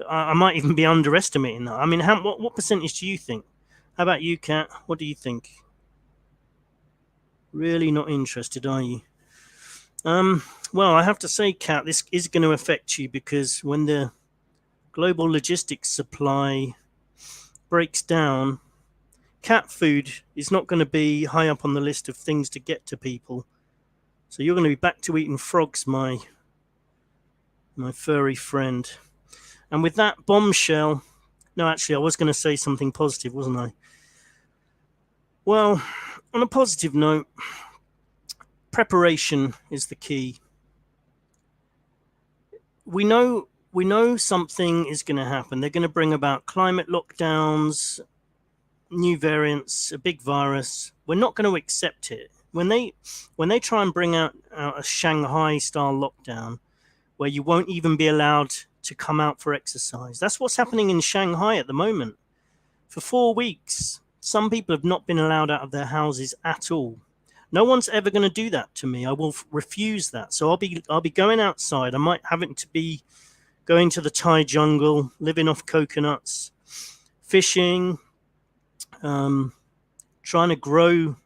I might even be underestimating that. I mean, what percentage do you think? How about you, Kat? What do you think? Really not interested, are you? Well, I have to say, Kat, this is going to affect you, because when the global logistics supply breaks down, cat food is not going to be high up on the list of things to get to people. So you're going to be back to eating frogs, my furry friend. And with that bombshell, no, actually, I was going to say something positive, wasn't I? Well, on a positive note, preparation is the key. We know something is going to happen. They're going to bring about climate lockdowns, new variants, a big virus. We're not going to accept it. When they try and bring out a Shanghai style lockdown where you won't even be allowed to come out for exercise. That's what's happening in Shanghai at the moment. For 4 weeks, some people have not been allowed out of their houses at all. No one's ever going to do that to me. I will refuse that. So I'll be going outside. I might having to be going to the Thai jungle, living off coconuts, fishing, trying to grow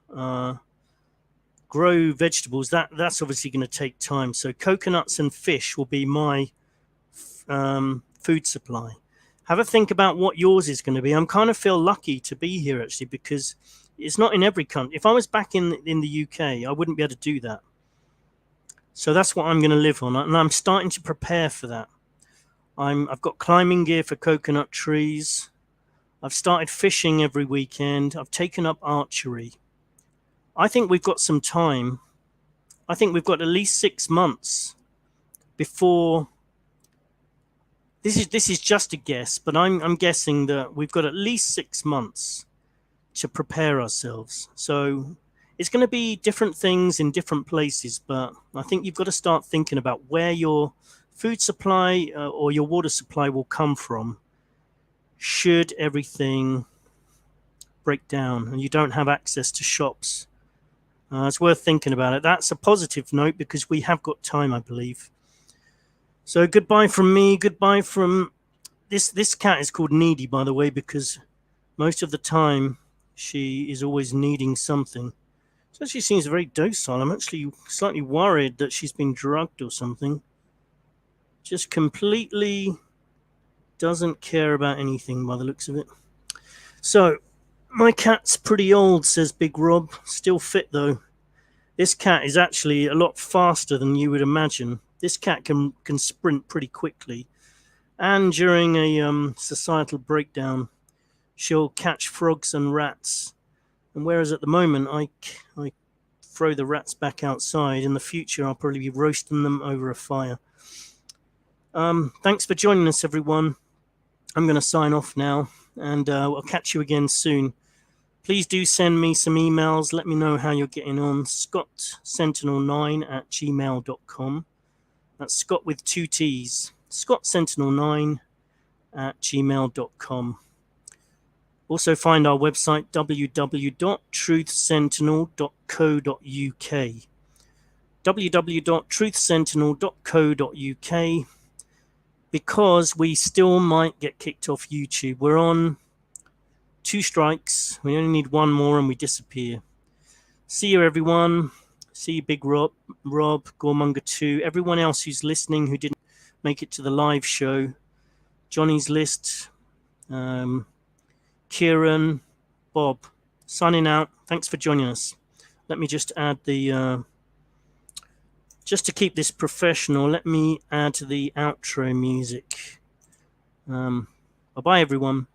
vegetables. That's obviously going to take time. So coconuts and fish will be my food supply. Have a think about what yours is going to be. I'm kind of feel lucky to be here, actually, because it's not in every country. If I was back in the UK, I wouldn't be able to do that. So that's what I'm going to live on, and I'm starting to prepare for that. I've got climbing gear for coconut trees. I've started fishing every weekend. I've taken up archery. I think we've got some time. I think we've got at least 6 months before. This is just a guess, but I'm guessing that we've got at least 6 months to prepare ourselves. So it's going to be different things in different places, but I think you've got to start thinking about where your food supply or your water supply will come from should everything break down and you don't have access to shops. It's worth thinking about it. That's a positive note because we have got time, I believe. So goodbye from me. Goodbye from this cat is called Needy, by the way, because most of the time she is always needing something. So she seems very docile. I'm actually slightly worried that she's been drugged or something. Just completely doesn't care about anything by the looks of it. So my cat's pretty old, says Big Rob. Still fit though. This cat is actually a lot faster than you would imagine. This cat can sprint pretty quickly. And during a societal breakdown, she'll catch frogs and rats. And whereas at the moment I throw the rats back outside, in the future I'll probably be roasting them over a fire. Thanks for joining us, everyone. I'm going to sign off now, and I'll catch you again soon. Please do send me some emails. Let me know how you're getting on. scottsentinel9@gmail.com. That's Scott with 2 T's. scottsentinel9@gmail.com. Also find our website, www.truthsentinel.co.uk. www.truthsentinel.co.uk, because we still might get kicked off YouTube. We're on 2 strikes. We only need 1 more and we disappear. See you, everyone. See you, Big Rob, Gormonger2, everyone else who's listening who didn't make it to the live show. Johnny's List, Kieran, Bob, signing out. Thanks for joining us. Let me just add the, just to keep this professional, let me add the outro music. Bye-bye, everyone.